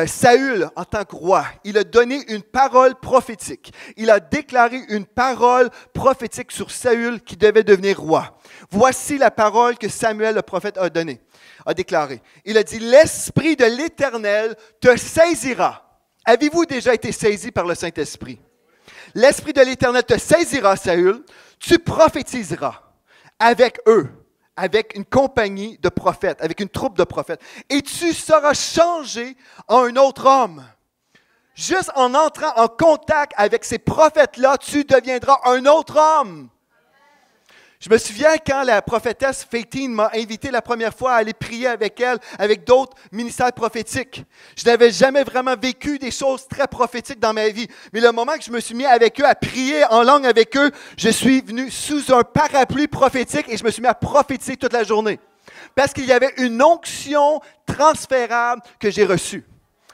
Saül en tant que roi, il a donné une parole prophétique. Il a déclaré une parole prophétique sur Saül qui devait devenir roi. Voici la parole que Samuel, le prophète, a donnée, a déclarée. Il a dit, « L'Esprit de l'Éternel te saisira. » Avez-vous déjà été saisi par le Saint-Esprit? L'Esprit de l'Éternel te saisira, Saül. Tu prophétiseras avec eux, avec une compagnie de prophètes, avec une troupe de prophètes. Et tu seras changé en un autre homme. Juste en entrant en contact avec ces prophètes-là, tu deviendras un autre homme. Je me souviens quand la prophétesse Fétine m'a invité la première fois à aller prier avec elle, avec d'autres ministères prophétiques. Je n'avais jamais vraiment vécu des choses très prophétiques dans ma vie. Mais le moment que je me suis mis avec eux, à prier en langue avec eux, je suis venu sous un parapluie prophétique et je me suis mis à prophétiser toute la journée. Parce qu'il y avait une onction transférable que j'ai reçue.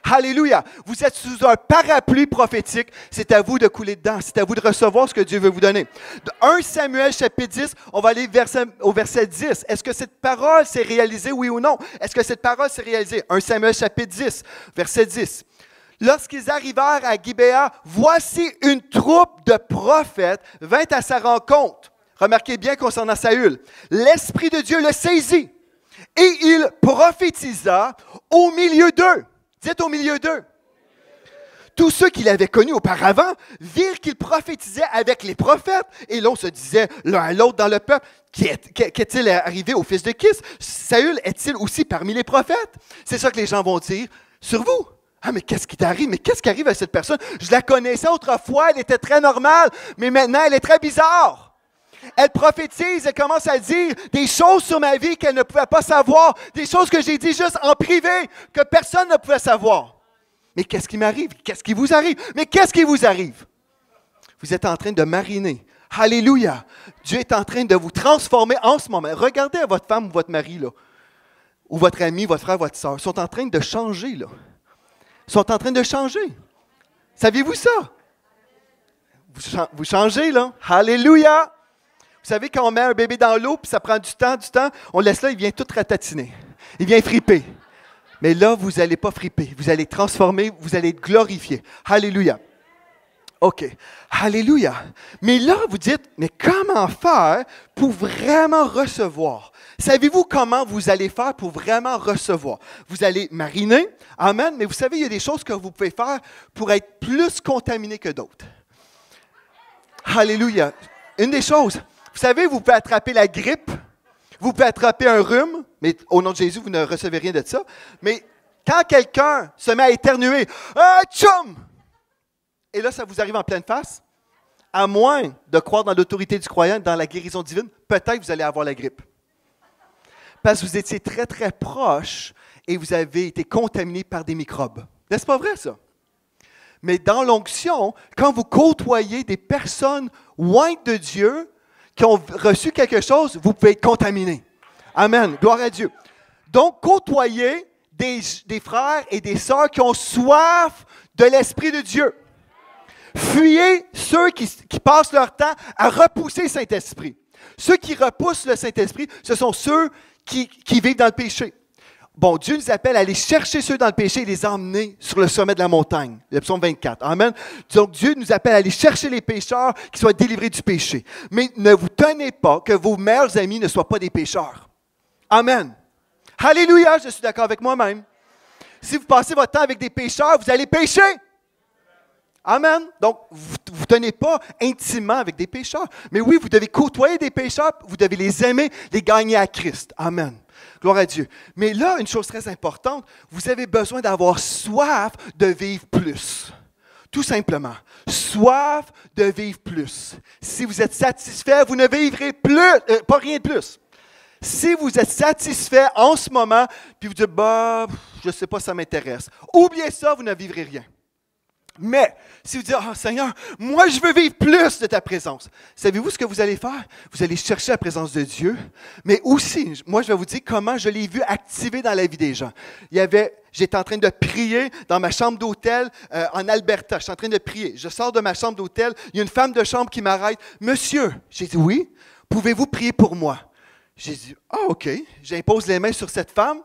Alléluia! Vous êtes sous un parapluie prophétique. C'est à vous de couler dedans. C'est à vous de recevoir ce que Dieu veut vous donner. De 1 Samuel chapitre 10, on va aller au verset 10. Est-ce que cette parole s'est réalisée, oui ou non? Est-ce que cette parole s'est réalisée? 1 Samuel chapitre 10, verset 10. Lorsqu'ils arrivèrent à Gibéa, voici une troupe de prophètes vint à sa rencontre. Remarquez bien concernant Saül. L'Esprit de Dieu le saisit et il prophétisa au milieu d'eux. Dites au milieu d'eux. Tous ceux qui l'avaient connu auparavant virent qu'il prophétisait avec les prophètes. Et l'on se disait l'un à l'autre dans le peuple, qu'est-il arrivé au fils de Kis? Saül est-il aussi parmi les prophètes? C'est ça que les gens vont dire sur vous. Ah, mais qu'est-ce qui t'arrive? Mais qu'est-ce qui arrive à cette personne? Je la connaissais autrefois, elle était très normale, mais maintenant elle est très bizarre. Elle prophétise, elle commence à dire des choses sur ma vie qu'elle ne pouvait pas savoir, des choses que j'ai dit juste en privé, que personne ne pouvait savoir. Mais qu'est-ce qui m'arrive? Qu'est-ce qui vous arrive? Mais qu'est-ce qui vous arrive? Vous êtes en train de mariner. Alléluia! Dieu est en train de vous transformer en ce moment. Regardez à votre femme ou votre mari, là, ou votre ami, votre frère, votre soeur. Ils sont en train de changer, là. Ils sont en train de changer. Saviez-vous ça? Vous changez, là. Alléluia! Vous savez, quand on met un bébé dans l'eau, puis ça prend du temps, on le laisse là, il vient tout ratatiner. Il vient friper. Mais là, vous n'allez pas friper. Vous allez transformer, vous allez être glorifié. Alléluia. OK. Alléluia. Mais là, vous dites, mais comment faire pour vraiment recevoir? Savez-vous comment vous allez faire pour vraiment recevoir? Vous allez mariner. Amen. Mais vous savez, il y a des choses que vous pouvez faire pour être plus contaminé que d'autres. Alléluia. Une des choses... Vous savez, vous pouvez attraper la grippe, vous pouvez attraper un rhume, mais au nom de Jésus, vous ne recevez rien de ça. Mais quand quelqu'un se met à éternuer, tchoum! Et là, ça vous arrive en pleine face, à moins de croire dans l'autorité du croyant, dans la guérison divine, peut-être vous allez avoir la grippe. Parce que vous étiez très, très proche et vous avez été contaminé par des microbes. N'est-ce pas vrai, ça? Mais dans l'onction, quand vous côtoyez des personnes ointes de Dieu, qui ont reçu quelque chose, vous pouvez être contaminé. Amen. Gloire à Dieu. Donc, côtoyez des frères et des sœurs qui ont soif de l'Esprit de Dieu. Fuyez ceux qui passent leur temps à repousser le Saint-Esprit. Ceux qui repoussent le Saint-Esprit, ce sont ceux qui vivent dans le péché. Bon, Dieu nous appelle à aller chercher ceux dans le péché et les emmener sur le sommet de la montagne. Le psaume 24. Amen. Donc, Dieu nous appelle à aller chercher les pécheurs qui soient délivrés du péché. Mais ne vous tenez pas que vos meilleurs amis ne soient pas des pécheurs. Amen. Alléluia, je suis d'accord avec moi-même. Si vous passez votre temps avec des pécheurs, vous allez pécher. Amen. Donc, vous ne tenez pas intimement avec des pécheurs. Mais oui, vous devez côtoyer des pécheurs, vous devez les aimer, les gagner à Christ. Amen. Gloire à Dieu. Mais là, une chose très importante, vous avez besoin d'avoir soif de vivre plus. Tout simplement. Soif de vivre plus. Si vous êtes satisfait, vous ne vivrez plus, pas rien de plus. Si vous êtes satisfait en ce moment, puis vous dites, je ne sais pas, ça m'intéresse. Oubliez ça, vous ne vivrez rien. Mais, si vous dites, oh Seigneur, moi je veux vivre plus de ta présence, savez-vous ce que vous allez faire? Vous allez chercher la présence de Dieu, mais aussi, moi je vais vous dire comment je l'ai vu activer dans la vie des gens. J'étais en train de prier dans ma chambre d'hôtel en Alberta. Je suis en train de prier. Je sors de ma chambre d'hôtel, il y a une femme de chambre qui m'arrête. Monsieur, j'ai dit oui, pouvez-vous prier pour moi? J'ai dit, OK. J'impose les mains sur cette femme,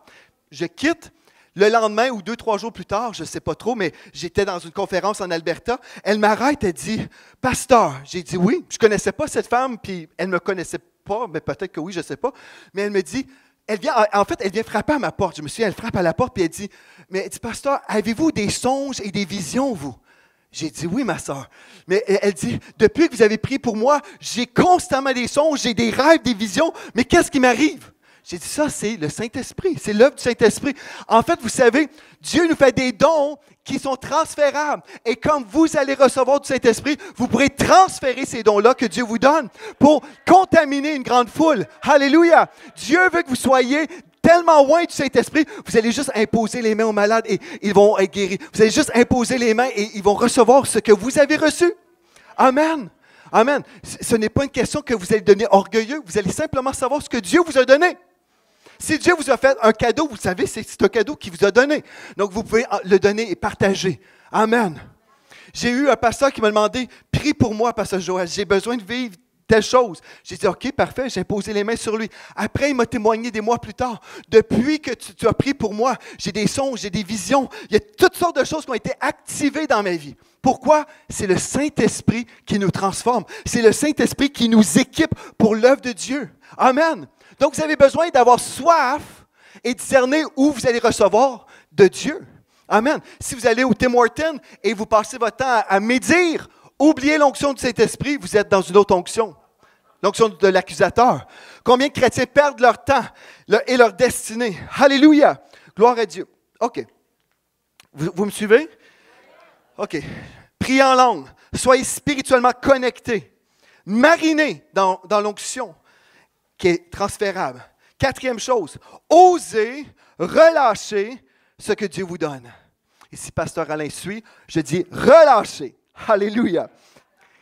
je quitte. Le lendemain ou 2-3 jours plus tard, je ne sais pas trop, mais j'étais dans une conférence en Alberta. Elle m'arrête, elle dit, « Pasteur », j'ai dit oui. Je ne connaissais pas cette femme, puis elle ne me connaissait pas, mais peut-être que oui, je ne sais pas. Mais elle me dit, elle vient frapper à ma porte. Je me suis dit, elle frappe à la porte, puis elle dit, « Mais elle dit, Pasteur, avez-vous des songes et des visions, vous? » J'ai dit, oui, ma soeur. Mais elle dit, depuis que vous avez prié pour moi, j'ai constamment des songes, j'ai des rêves, des visions, mais qu'est-ce qui m'arrive? J'ai dit, ça, c'est le Saint-Esprit, c'est l'œuvre du Saint-Esprit. En fait, vous savez, Dieu nous fait des dons qui sont transférables. Et comme vous allez recevoir du Saint-Esprit, vous pourrez transférer ces dons-là que Dieu vous donne pour contaminer une grande foule. Alléluia! Dieu veut que vous soyez tellement loin du Saint-Esprit, vous allez juste imposer les mains aux malades et ils vont être guéris. Vous allez juste imposer les mains et ils vont recevoir ce que vous avez reçu. Amen! Amen! Ce n'est pas une question que vous allez donner orgueilleux, vous allez simplement savoir ce que Dieu vous a donné. Si Dieu vous a fait un cadeau, vous savez, c'est un cadeau qu'il vous a donné. Donc, vous pouvez le donner et partager. Amen. J'ai eu un pasteur qui m'a demandé, « Prie pour moi, pasteur Joël, j'ai besoin de vivre telle chose. » J'ai dit, « OK, parfait. » J'ai posé les mains sur lui. Après, il m'a témoigné des mois plus tard. « Depuis que tu as prié pour moi, j'ai des songes, j'ai des visions. Il y a toutes sortes de choses qui ont été activées dans ma vie. » Pourquoi? C'est le Saint-Esprit qui nous transforme. C'est le Saint-Esprit qui nous équipe pour l'œuvre de Dieu. Amen. Donc, vous avez besoin d'avoir soif et discerner où vous allez recevoir de Dieu. Amen. Si vous allez au Tim Hortons et vous passez votre temps à médire, oubliez l'onction du Saint-Esprit, vous êtes dans une autre onction. L'onction de l'accusateur. Combien de chrétiens perdent leur temps et leur destinée? Alléluia. Gloire à Dieu. OK. Vous me suivez? OK. Priez en langue. Soyez spirituellement connectés. Marinez dans l'onction qui est transférable. Quatrième chose, osez relâcher ce que Dieu vous donne. Et si Pasteur Alain suit, je dis relâcher. Alléluia.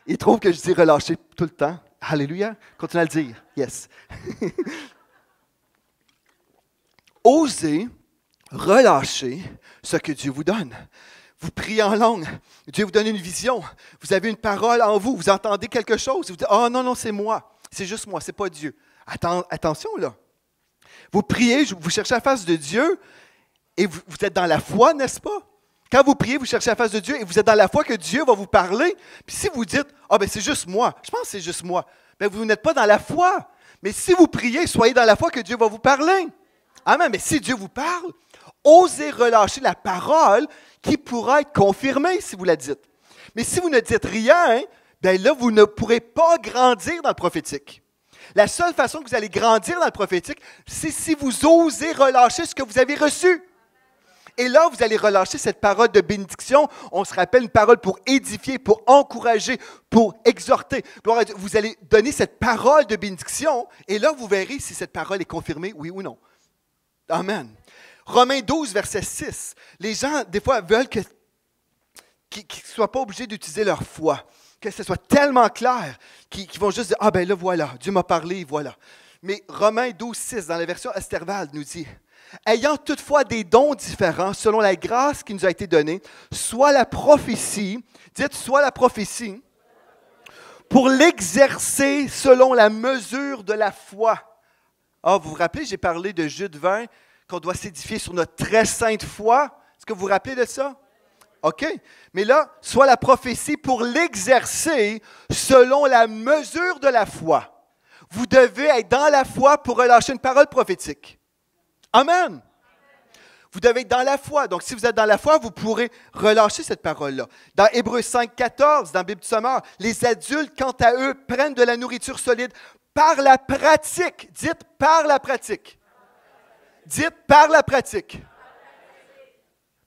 Il trouve que je dis relâcher tout le temps. Alléluia. Continuez à le dire. Yes. Osez relâcher ce que Dieu vous donne. Vous priez en langue. Dieu vous donne une vision. Vous avez une parole en vous. Vous entendez quelque chose. Vous dites, « Ah non, c'est moi. C'est juste moi. C'est pas Dieu. » Attention là. Vous priez, vous cherchez la face de Dieu et vous êtes dans la foi, n'est-ce pas? Quand vous priez, vous cherchez la face de Dieu et vous êtes dans la foi que Dieu va vous parler. Puis si vous dites, « Ah, ben c'est juste moi. Je pense que c'est juste moi. » Bien, vous n'êtes pas dans la foi. Mais si vous priez, soyez dans la foi que Dieu va vous parler. Amen. Mais si Dieu vous parle, osez relâcher la parole qui pourra être confirmée si vous la dites. Mais si vous ne dites rien, bien là, vous ne pourrez pas grandir dans le prophétique. La seule façon que vous allez grandir dans le prophétique, c'est si vous osez relâcher ce que vous avez reçu. Et là, vous allez relâcher cette parole de bénédiction. On se rappelle une parole pour édifier, pour encourager, pour exhorter. Vous allez donner cette parole de bénédiction et là, vous verrez si cette parole est confirmée, oui ou non. Amen. Romains 12, verset 6. Les gens, des fois, veulent qu'ils ne soient pas obligés d'utiliser leur foi. Que ce soit tellement clair qu'ils vont juste dire, « Ah ben là, voilà, Dieu m'a parlé, voilà. » Mais Romains 12, 6, dans la version Esterval, nous dit, « Ayant toutefois des dons différents, selon la grâce qui nous a été donnée, soit la prophétie, dites, soit la prophétie, pour l'exercer selon la mesure de la foi. » Ah, vous vous rappelez, j'ai parlé de jus de vin, qu'on doit s'édifier sur notre très sainte foi. Est-ce que vous vous rappelez de ça? OK. Mais là, soit la prophétie pour l'exercer selon la mesure de la foi. Vous devez être dans la foi pour relâcher une parole prophétique. Amen. Vous devez être dans la foi. Donc, si vous êtes dans la foi, vous pourrez relâcher cette parole-là. Dans Hébreux 5, 14, dans la Bible du Sommeur, les adultes, quant à eux, prennent de la nourriture solide par la pratique. Dites par la pratique. Dites par la pratique.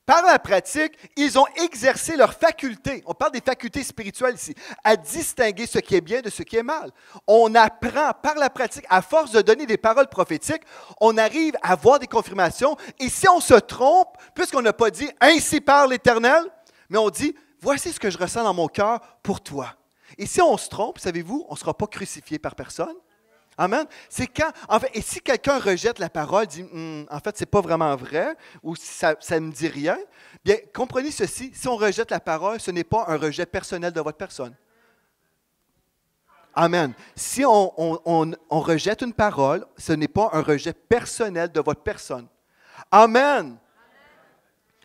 Par la pratique, ils ont exercé leur faculté, on parle des facultés spirituelles ici, à distinguer ce qui est bien de ce qui est mal. On apprend par la pratique, à force de donner des paroles prophétiques, on arrive à voir des confirmations. Et si on se trompe, puisqu'on n'a pas dit « Ainsi parle l'Éternel », mais on dit voici ce que je ressens dans mon cœur pour toi. Et si on se trompe, savez-vous, on ne sera pas crucifié par personne. Amen. C'est quand, en fait, et si quelqu'un rejette la parole, dit, en fait, c'est pas vraiment vrai, ou ça ne me dit rien, bien, comprenez ceci, si on rejette la parole, ce n'est pas un rejet personnel de votre personne. Amen. Si on rejette une parole, ce n'est pas un rejet personnel de votre personne. Amen.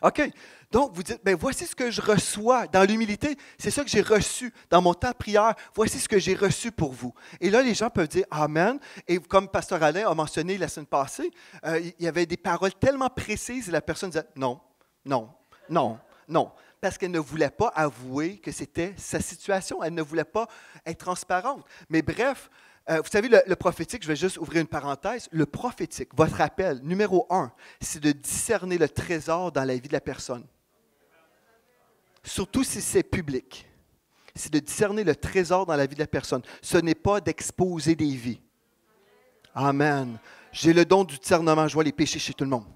OK. Donc, vous dites, bien, voici ce que je reçois dans l'humilité. C'est ça que j'ai reçu dans mon temps de prière. Voici ce que j'ai reçu pour vous. Et là, les gens peuvent dire Amen. Et comme Pasteur Alain a mentionné la semaine passée, il y avait des paroles tellement précises et la personne disait non, non, non, non. Parce qu'elle ne voulait pas avouer que c'était sa situation. Elle ne voulait pas être transparente. Mais bref, vous savez, le prophétique, je vais juste ouvrir une parenthèse. Le prophétique, votre appel, numéro 1, c'est de discerner le trésor dans la vie de la personne. Surtout si c'est public. C'est de discerner le trésor dans la vie de la personne. Ce n'est pas d'exposer des vies. Amen. J'ai le don du discernement. Je vois les péchés chez tout le monde.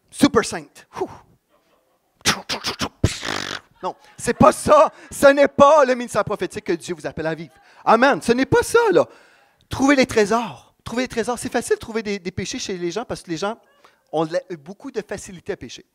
Super sainte. Non, c'est pas ça. Ce n'est pas le ministère prophétique que Dieu vous appelle à vivre. Amen. Ce n'est pas ça, là. Trouvez les trésors. Trouvez les trésors. C'est facile de trouver des péchés chez les gens parce que les gens ont beaucoup de facilité à pécher.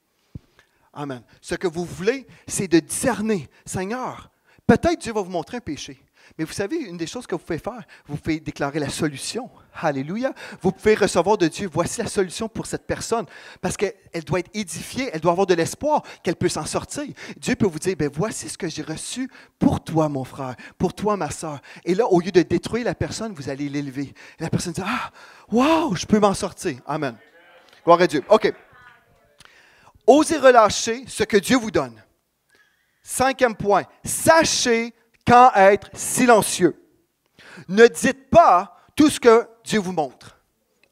Amen. Ce que vous voulez, c'est de discerner. Seigneur, peut-être Dieu va vous montrer un péché. Mais vous savez, une des choses que vous pouvez faire, vous pouvez déclarer la solution. Alléluia. Vous pouvez recevoir de Dieu, voici la solution pour cette personne. Parce qu'elle doit être édifiée, elle doit avoir de l'espoir qu'elle peut s'en sortir. Dieu peut vous dire, bien, voici ce que j'ai reçu pour toi, mon frère, pour toi, ma soeur. Et là, au lieu de détruire la personne, vous allez l'élever. Et la personne dit, ah, wow, je peux m'en sortir. Amen. Gloire à Dieu. OK. Osez relâcher ce que Dieu vous donne. 5e point, sachez quand être silencieux. Ne dites pas tout ce que Dieu vous montre.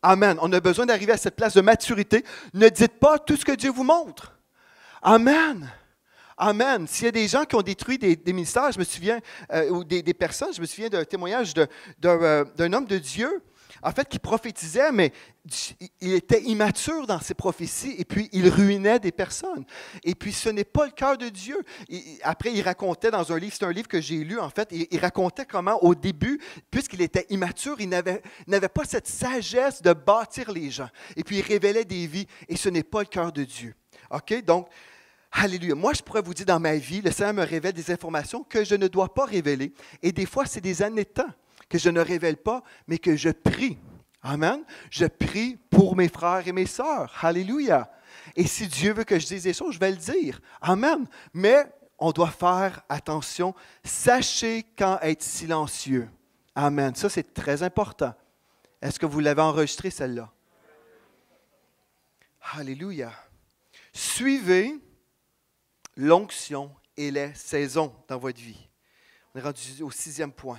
Amen. On a besoin d'arriver à cette place de maturité. Ne dites pas tout ce que Dieu vous montre. Amen. Amen. S'il y a des gens qui ont détruit des ministères, je me souviens, ou des personnes, je me souviens d'un témoignage d'un homme de Dieu, en fait, qui prophétisait, mais il était immature dans ses prophéties et puis il ruinait des personnes. Et puis, ce n'est pas le cœur de Dieu. Après, il racontait dans un livre, c'est un livre que j'ai lu, en fait, il racontait comment, au début, puisqu'il était immature, il n'avait pas cette sagesse de bâtir les gens. Et puis, il révélait des vies et ce n'est pas le cœur de Dieu. OK? Donc, alléluia. Moi, je pourrais vous dire dans ma vie, le Seigneur me révèle des informations que je ne dois pas révéler. Et des fois, c'est des années de temps que je ne révèle pas, mais que je prie. Amen. Je prie pour mes frères et mes sœurs. Alléluia. Et si Dieu veut que je dise des choses, je vais le dire. Amen. Mais on doit faire attention. Sachez quand être silencieux. Amen. Ça, c'est très important. Est-ce que vous l'avez enregistré, celle-là? Alléluia. Suivez l'onction et les saisons dans votre vie. On est rendu au 6e point.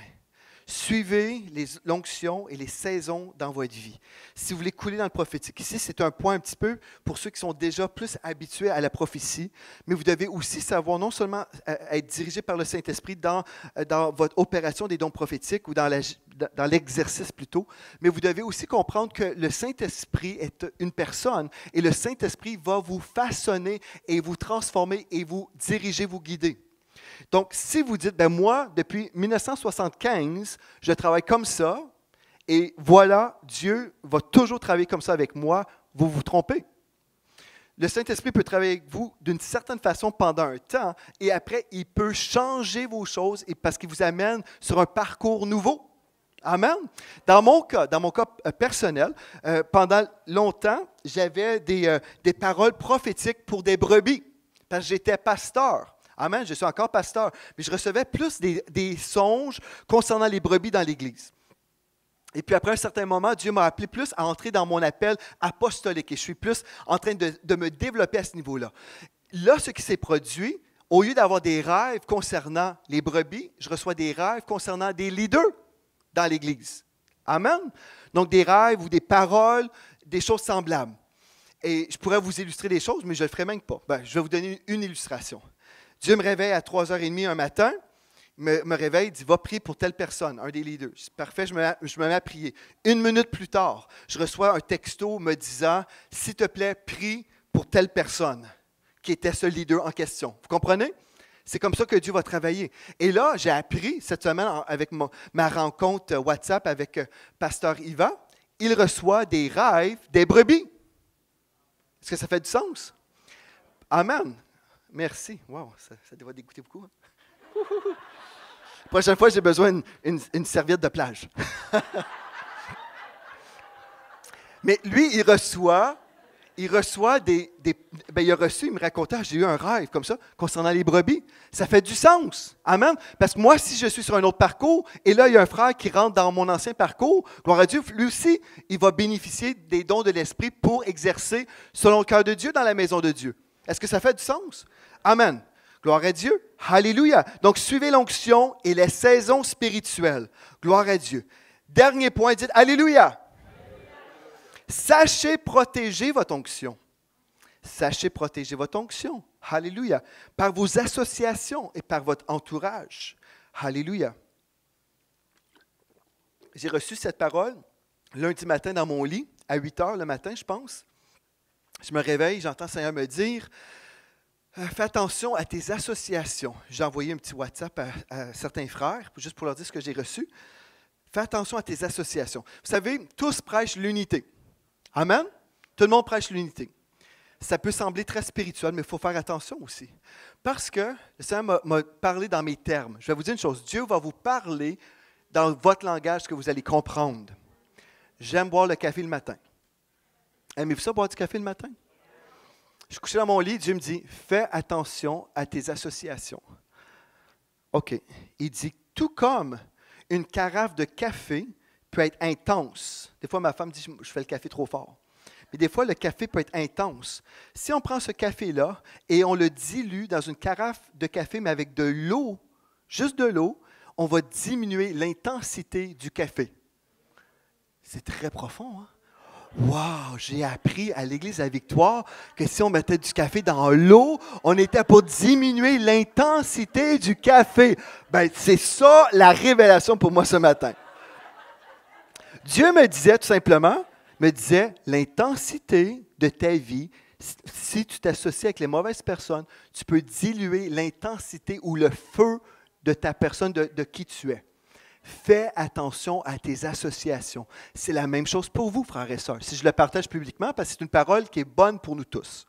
Suivez l'onction et les saisons dans votre vie. Si vous voulez couler dans le prophétique, ici, c'est un point un petit peu pour ceux qui sont déjà plus habitués à la prophétie, mais vous devez aussi savoir non seulement être dirigé par le Saint-Esprit dans votre opération des dons prophétiques ou dans l'exercice plutôt, mais vous devez aussi comprendre que le Saint-Esprit est une personne et le Saint-Esprit va vous façonner et vous transformer et vous diriger, vous guider. Donc, si vous dites, ben moi, depuis 1975, je travaille comme ça, et voilà, Dieu va toujours travailler comme ça avec moi, vous vous trompez. Le Saint-Esprit peut travailler avec vous d'une certaine façon pendant un temps, et après, il peut changer vos choses parce qu'il vous amène sur un parcours nouveau. Amen. Dans mon cas personnel, pendant longtemps, j'avais des paroles prophétiques pour des brebis, parce que j'étais pasteur. Amen, je suis encore pasteur, mais je recevais plus des songes concernant les brebis dans l'Église. Et puis après un certain moment, Dieu m'a appelé plus à entrer dans mon appel apostolique et je suis plus en train de me développer à ce niveau-là. Là, ce qui s'est produit, au lieu d'avoir des rêves concernant les brebis, je reçois des rêves concernant des leaders dans l'Église. Amen. Donc des rêves ou des paroles, des choses semblables. Et je pourrais vous illustrer des choses, mais je ne le ferai même pas. Je vais vous donner une illustration. Dieu me réveille à 3h30 un matin, me réveille, dit « Va prier pour telle personne, un des leaders. » C'est parfait, je me mets à prier. 1 minute plus tard, je reçois un texto me disant « S'il te plaît, prie pour telle personne qui était ce leader en question. » Vous comprenez? C'est comme ça que Dieu va travailler. Et là, j'ai appris cette semaine avec ma rencontre WhatsApp avec Pasteur Yvan, il reçoit des rêves des brebis. Est-ce que ça fait du sens? Amen. Merci. Wow, ça doit dégoûter beaucoup. Hein? La prochaine fois, j'ai besoin d'une serviette de plage. Mais lui, il reçoit il a reçu, il me racontait, j'ai eu un rêve comme ça, concernant les brebis. Ça fait du sens. Amen. Parce que moi, si je suis sur un autre parcours, et là, il y a un frère qui rentre dans mon ancien parcours, gloire à Dieu, lui aussi, il va bénéficier des dons de l'Esprit pour exercer selon le cœur de Dieu dans la maison de Dieu. Est-ce que ça fait du sens? Amen. Gloire à Dieu. Alléluia. Donc, suivez l'onction et les saisons spirituelles. Gloire à Dieu. Dernier point, dites Alléluia. Sachez protéger votre onction. Sachez protéger votre onction. Alléluia. Par vos associations et par votre entourage. Alléluia. J'ai reçu cette parole lundi matin dans mon lit, à 8 heures le matin, je pense. Je me réveille, j'entends le Seigneur me dire, fais attention à tes associations. J'ai envoyé un petit WhatsApp à certains frères, juste pour leur dire ce que j'ai reçu. Fais attention à tes associations. Vous savez, tous prêchent l'unité. Amen? Tout le monde prêche l'unité. Ça peut sembler très spirituel, mais il faut faire attention aussi. Parce que le Seigneur m'a parlé dans mes termes. Je vais vous dire une chose, Dieu va vous parler dans votre langage que vous allez comprendre. J'aime boire le café le matin. Aimez-vous ça, boire du café le matin? Je suis couché dans mon lit, Dieu me dit, fais attention à tes associations. OK. Il dit, tout comme une carafe de café peut être intense. Des fois, ma femme dit, je fais le café trop fort. Mais des fois, le café peut être intense. Si on prend ce café-là et on le dilue dans une carafe de café, mais avec de l'eau, juste de l'eau, on va diminuer l'intensité du café. C'est très profond, hein? Wow! J'ai appris à l'Église à Victoire que si on mettait du café dans l'eau, on était pour diminuer l'intensité du café. Ben, c'est ça la révélation pour moi ce matin. Dieu me disait tout simplement, l'intensité de ta vie, si tu t'associes avec les mauvaises personnes, tu peux diluer l'intensité ou le feu de ta personne, de qui tu es. Fais attention à tes associations. C'est la même chose pour vous, frères et sœurs. Si je le partage publiquement, parce que c'est une parole qui est bonne pour nous tous.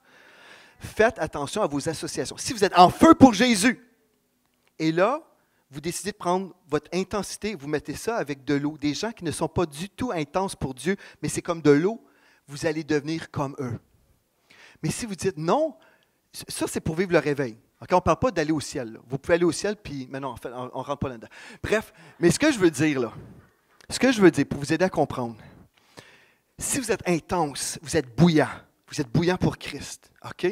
Faites attention à vos associations. Si vous êtes en feu pour Jésus, et là, vous décidez de prendre votre intensité, vous mettez ça avec de l'eau. Des gens qui ne sont pas du tout intenses pour Dieu, mais c'est comme de l'eau, vous allez devenir comme eux. Mais si vous dites non, ça c'est pour vivre le réveil. Okay, on ne parle pas d'aller au ciel. Là. Vous pouvez aller au ciel, puis mais non, en fait, on ne rentre pas là-dedans. Bref, mais ce que je veux dire, pour vous aider à comprendre, si vous êtes intense, vous êtes bouillant pour Christ, OK?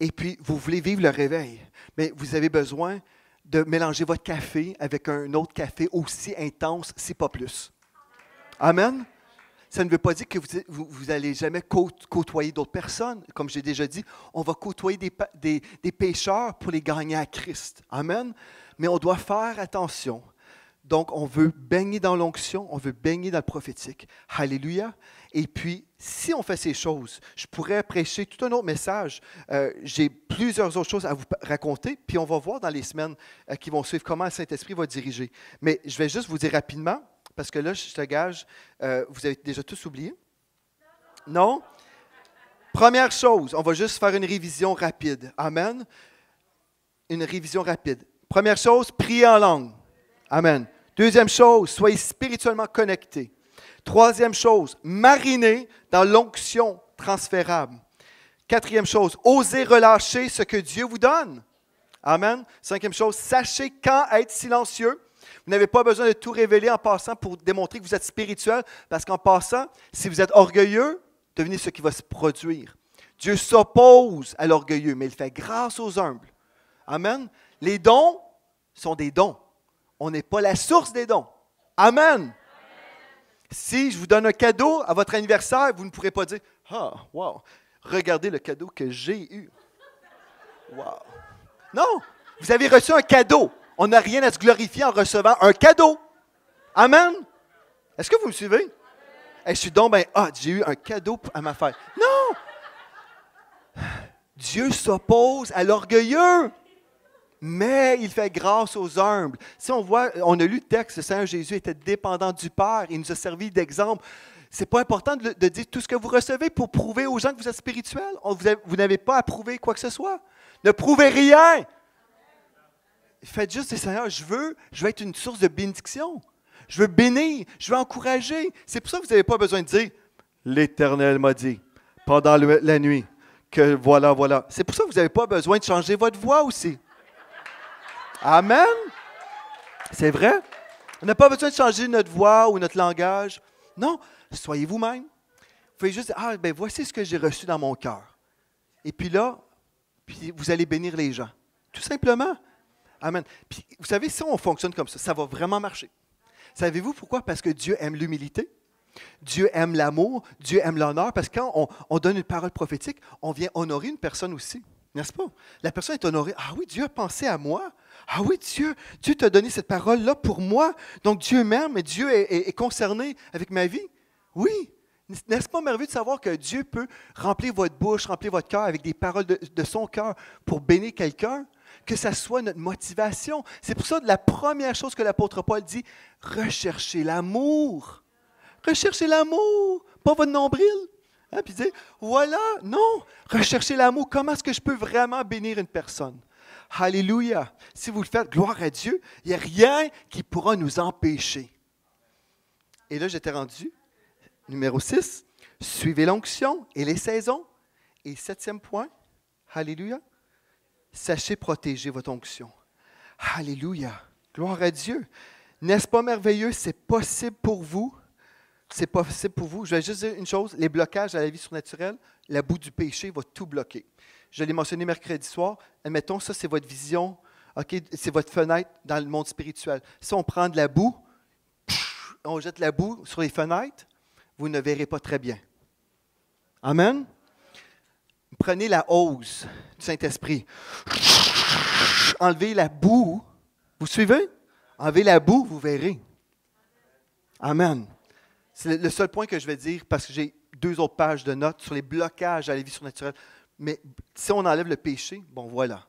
Et puis, vous voulez vivre le réveil, mais vous avez besoin de mélanger votre café avec un autre café aussi intense, si pas plus. Amen? Ça ne veut pas dire que vous n'allez jamais côtoyer d'autres personnes. Comme j'ai déjà dit, on va côtoyer des pécheurs pour les gagner à Christ. Amen? Mais on doit faire attention. Donc, on veut baigner dans l'onction, on veut baigner dans le prophétique. Alléluia! Et puis, si on fait ces choses, je pourrais prêcher tout un autre message. J'ai plusieurs autres choses à vous raconter, puis on va voir dans les semaines qui vont suivre comment le Saint-Esprit va diriger. Mais je vais juste vous dire rapidement, parce que là, je te gage, vous avez déjà tous oublié? Non? Première chose, on va juste faire une révision rapide. Amen? Une révision rapide. Première chose, priez en langue. Amen. Deuxième chose, soyez spirituellement connectés. Troisième chose, marinez dans l'onction transférable. Quatrième chose, osez relâcher ce que Dieu vous donne. Amen. Cinquième chose, sachez quand être silencieux. Vous n'avez pas besoin de tout révéler en passant pour démontrer que vous êtes spirituel, parce qu'en passant, si vous êtes orgueilleux, devinez ce qui va se produire. Dieu s'oppose à l'orgueilleux, mais il fait grâce aux humbles. Amen. Les dons sont des dons. On n'est pas la source des dons. Amen. Si je vous donne un cadeau à votre anniversaire, vous ne pourrez pas dire « Ah, wow, regardez le cadeau que j'ai eu. » Wow. Non, vous avez reçu un cadeau. On n'a rien à se glorifier en recevant un cadeau. Amen. Est-ce que vous me suivez? Hey, je suis donc j'ai eu un cadeau à ma fête. Non! Dieu s'oppose à l'orgueilleux, mais il fait grâce aux humbles. Si on voit, on a lu le texte, le Seigneur Jésus était dépendant du Père, il nous a servi d'exemple. C'est pas important de dire tout ce que vous recevez pour prouver aux gens que vous êtes spirituels. Vous n'avez pas à prouver quoi que ce soit. Ne prouvez rien. Faites juste dire, Seigneur, je veux être une source de bénédiction. Je veux bénir, je veux encourager. C'est pour ça que vous n'avez pas besoin de dire, l'Éternel m'a dit pendant la nuit que voilà. C'est pour ça que vous n'avez pas besoin de changer votre voix aussi. Amen. C'est vrai. On n'a pas besoin de changer notre voix ou notre langage. Non, soyez vous-même. Vous pouvez juste dire, voici ce que j'ai reçu dans mon cœur. Et puis là, vous allez bénir les gens. Tout simplement. Amen. Puis, vous savez, si on fonctionne comme ça va vraiment marcher. Savez-vous pourquoi? Parce que Dieu aime l'humilité. Dieu aime l'amour. Dieu aime l'honneur. Parce que quand on donne une parole prophétique, on vient honorer une personne aussi. N'est-ce pas? La personne est honorée. Ah oui, Dieu a pensé à moi. Ah oui, Dieu t'a donné cette parole-là pour moi. Donc Dieu m'aime et Dieu est concerné avec ma vie. Oui. N'est-ce pas merveilleux de savoir que Dieu peut remplir votre bouche, remplir votre cœur avec des paroles de son cœur pour bénir quelqu'un? Que ça soit notre motivation. C'est pour ça que la première chose que l'apôtre Paul dit, recherchez l'amour. Recherchez l'amour, pas votre nombril. Hein, puis dire, voilà, non, recherchez l'amour. Comment est-ce que je peux vraiment bénir une personne? Alléluia. Si vous le faites, gloire à Dieu, il n'y a rien qui pourra nous empêcher. Et là, j'étais rendu, numéro 6, suivez l'onction et les saisons. Et 7e point, alléluia, sachez protéger votre onction. Alléluia. Gloire à Dieu. N'est-ce pas merveilleux? C'est possible pour vous. C'est possible pour vous. Je vais juste dire une chose. Les blocages à la vie surnaturelle, la boue du péché va tout bloquer. Je l'ai mentionné mercredi soir. Admettons, ça, c'est votre vision. Okay? C'est votre fenêtre dans le monde spirituel. Si on prend de la boue, on jette la boue sur les fenêtres, vous ne verrez pas très bien. Amen? Prenez la hose du Saint-Esprit. Enlevez la boue. Vous suivez? Enlevez la boue, vous verrez. Amen. C'est le seul point que je vais dire parce que j'ai 2 autres pages de notes sur les blocages à la vie surnaturelle. Mais si on enlève le péché, bon voilà.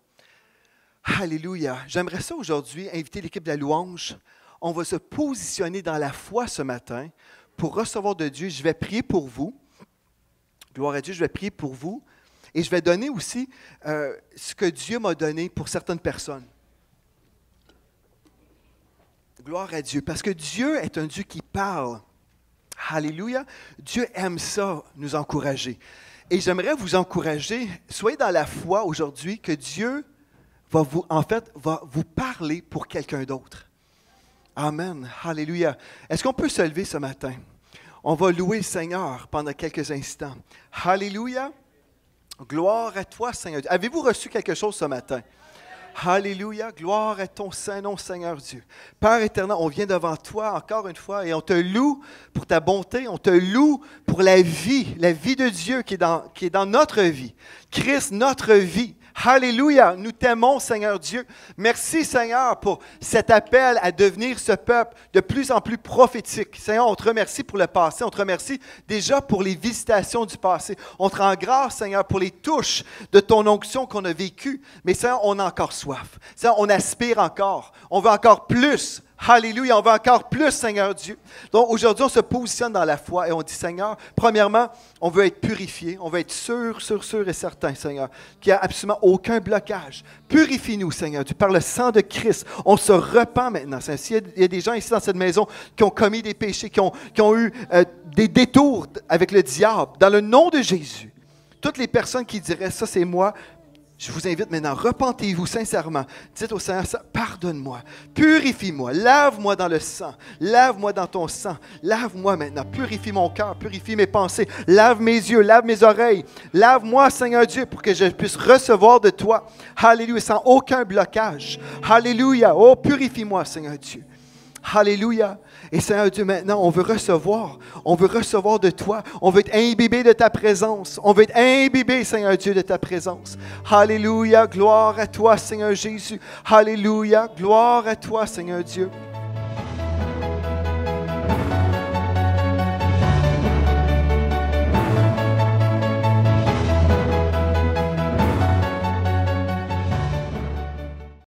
Alléluia. J'aimerais ça aujourd'hui inviter l'équipe de la louange. On va se positionner dans la foi ce matin pour recevoir de Dieu. Je vais prier pour vous. Gloire à Dieu, je vais prier pour vous. Et je vais donner aussi ce que Dieu m'a donné pour certaines personnes. Gloire à Dieu, parce que Dieu est un Dieu qui parle. Alléluia. Dieu aime ça, nous encourager. Et j'aimerais vous encourager, soyez dans la foi aujourd'hui que Dieu va vous parler pour quelqu'un d'autre. Amen. Alléluia. Est-ce qu'on peut se lever ce matin? On va louer le Seigneur pendant quelques instants. Alléluia. Gloire à toi, Seigneur. Avez-vous reçu quelque chose ce matin? Alléluia, gloire à ton saint nom, Seigneur Dieu. Père éternel, on vient devant toi encore une fois et on te loue pour ta bonté, on te loue pour la vie de Dieu qui est dans notre vie. Christ, notre vie. Alléluia, nous t'aimons, Seigneur Dieu. Merci, Seigneur, pour cet appel à devenir ce peuple de plus en plus prophétique. Seigneur, on te remercie pour le passé. On te remercie déjà pour les visitations du passé. On te rend grâce, Seigneur, pour les touches de ton onction qu'on a vécues. Mais Seigneur, on a encore soif. Seigneur, on aspire encore. On veut encore plus. Alléluia, on veut encore plus, Seigneur Dieu. Donc aujourd'hui, on se positionne dans la foi et on dit, Seigneur, premièrement, on veut être purifié, on veut être sûr et certain, Seigneur, qu'il n'y a absolument aucun blocage. Purifie-nous, Seigneur Dieu, par le sang de Christ. On se repent maintenant, Seigneur. S'il y a des gens ici dans cette maison qui ont commis des péchés, qui ont eu des détours avec le diable, dans le nom de Jésus, toutes les personnes qui diraient, ça c'est moi, je vous invite maintenant, repentez-vous sincèrement. Dites au Seigneur, pardonne-moi, purifie-moi, lave-moi dans le sang, lave-moi dans ton sang, lave-moi maintenant, purifie mon cœur, purifie mes pensées, lave mes yeux, lave mes oreilles, lave-moi, Seigneur Dieu, pour que je puisse recevoir de toi. Alléluia, sans aucun blocage. Alléluia, oh, purifie-moi, Seigneur Dieu. Alléluia. Et Seigneur Dieu, maintenant, on veut recevoir de toi. On veut être imbibé de ta présence. On veut être imbibé, Seigneur Dieu, de ta présence. Alléluia, gloire à toi, Seigneur Jésus. Alléluia, gloire à toi, Seigneur Dieu.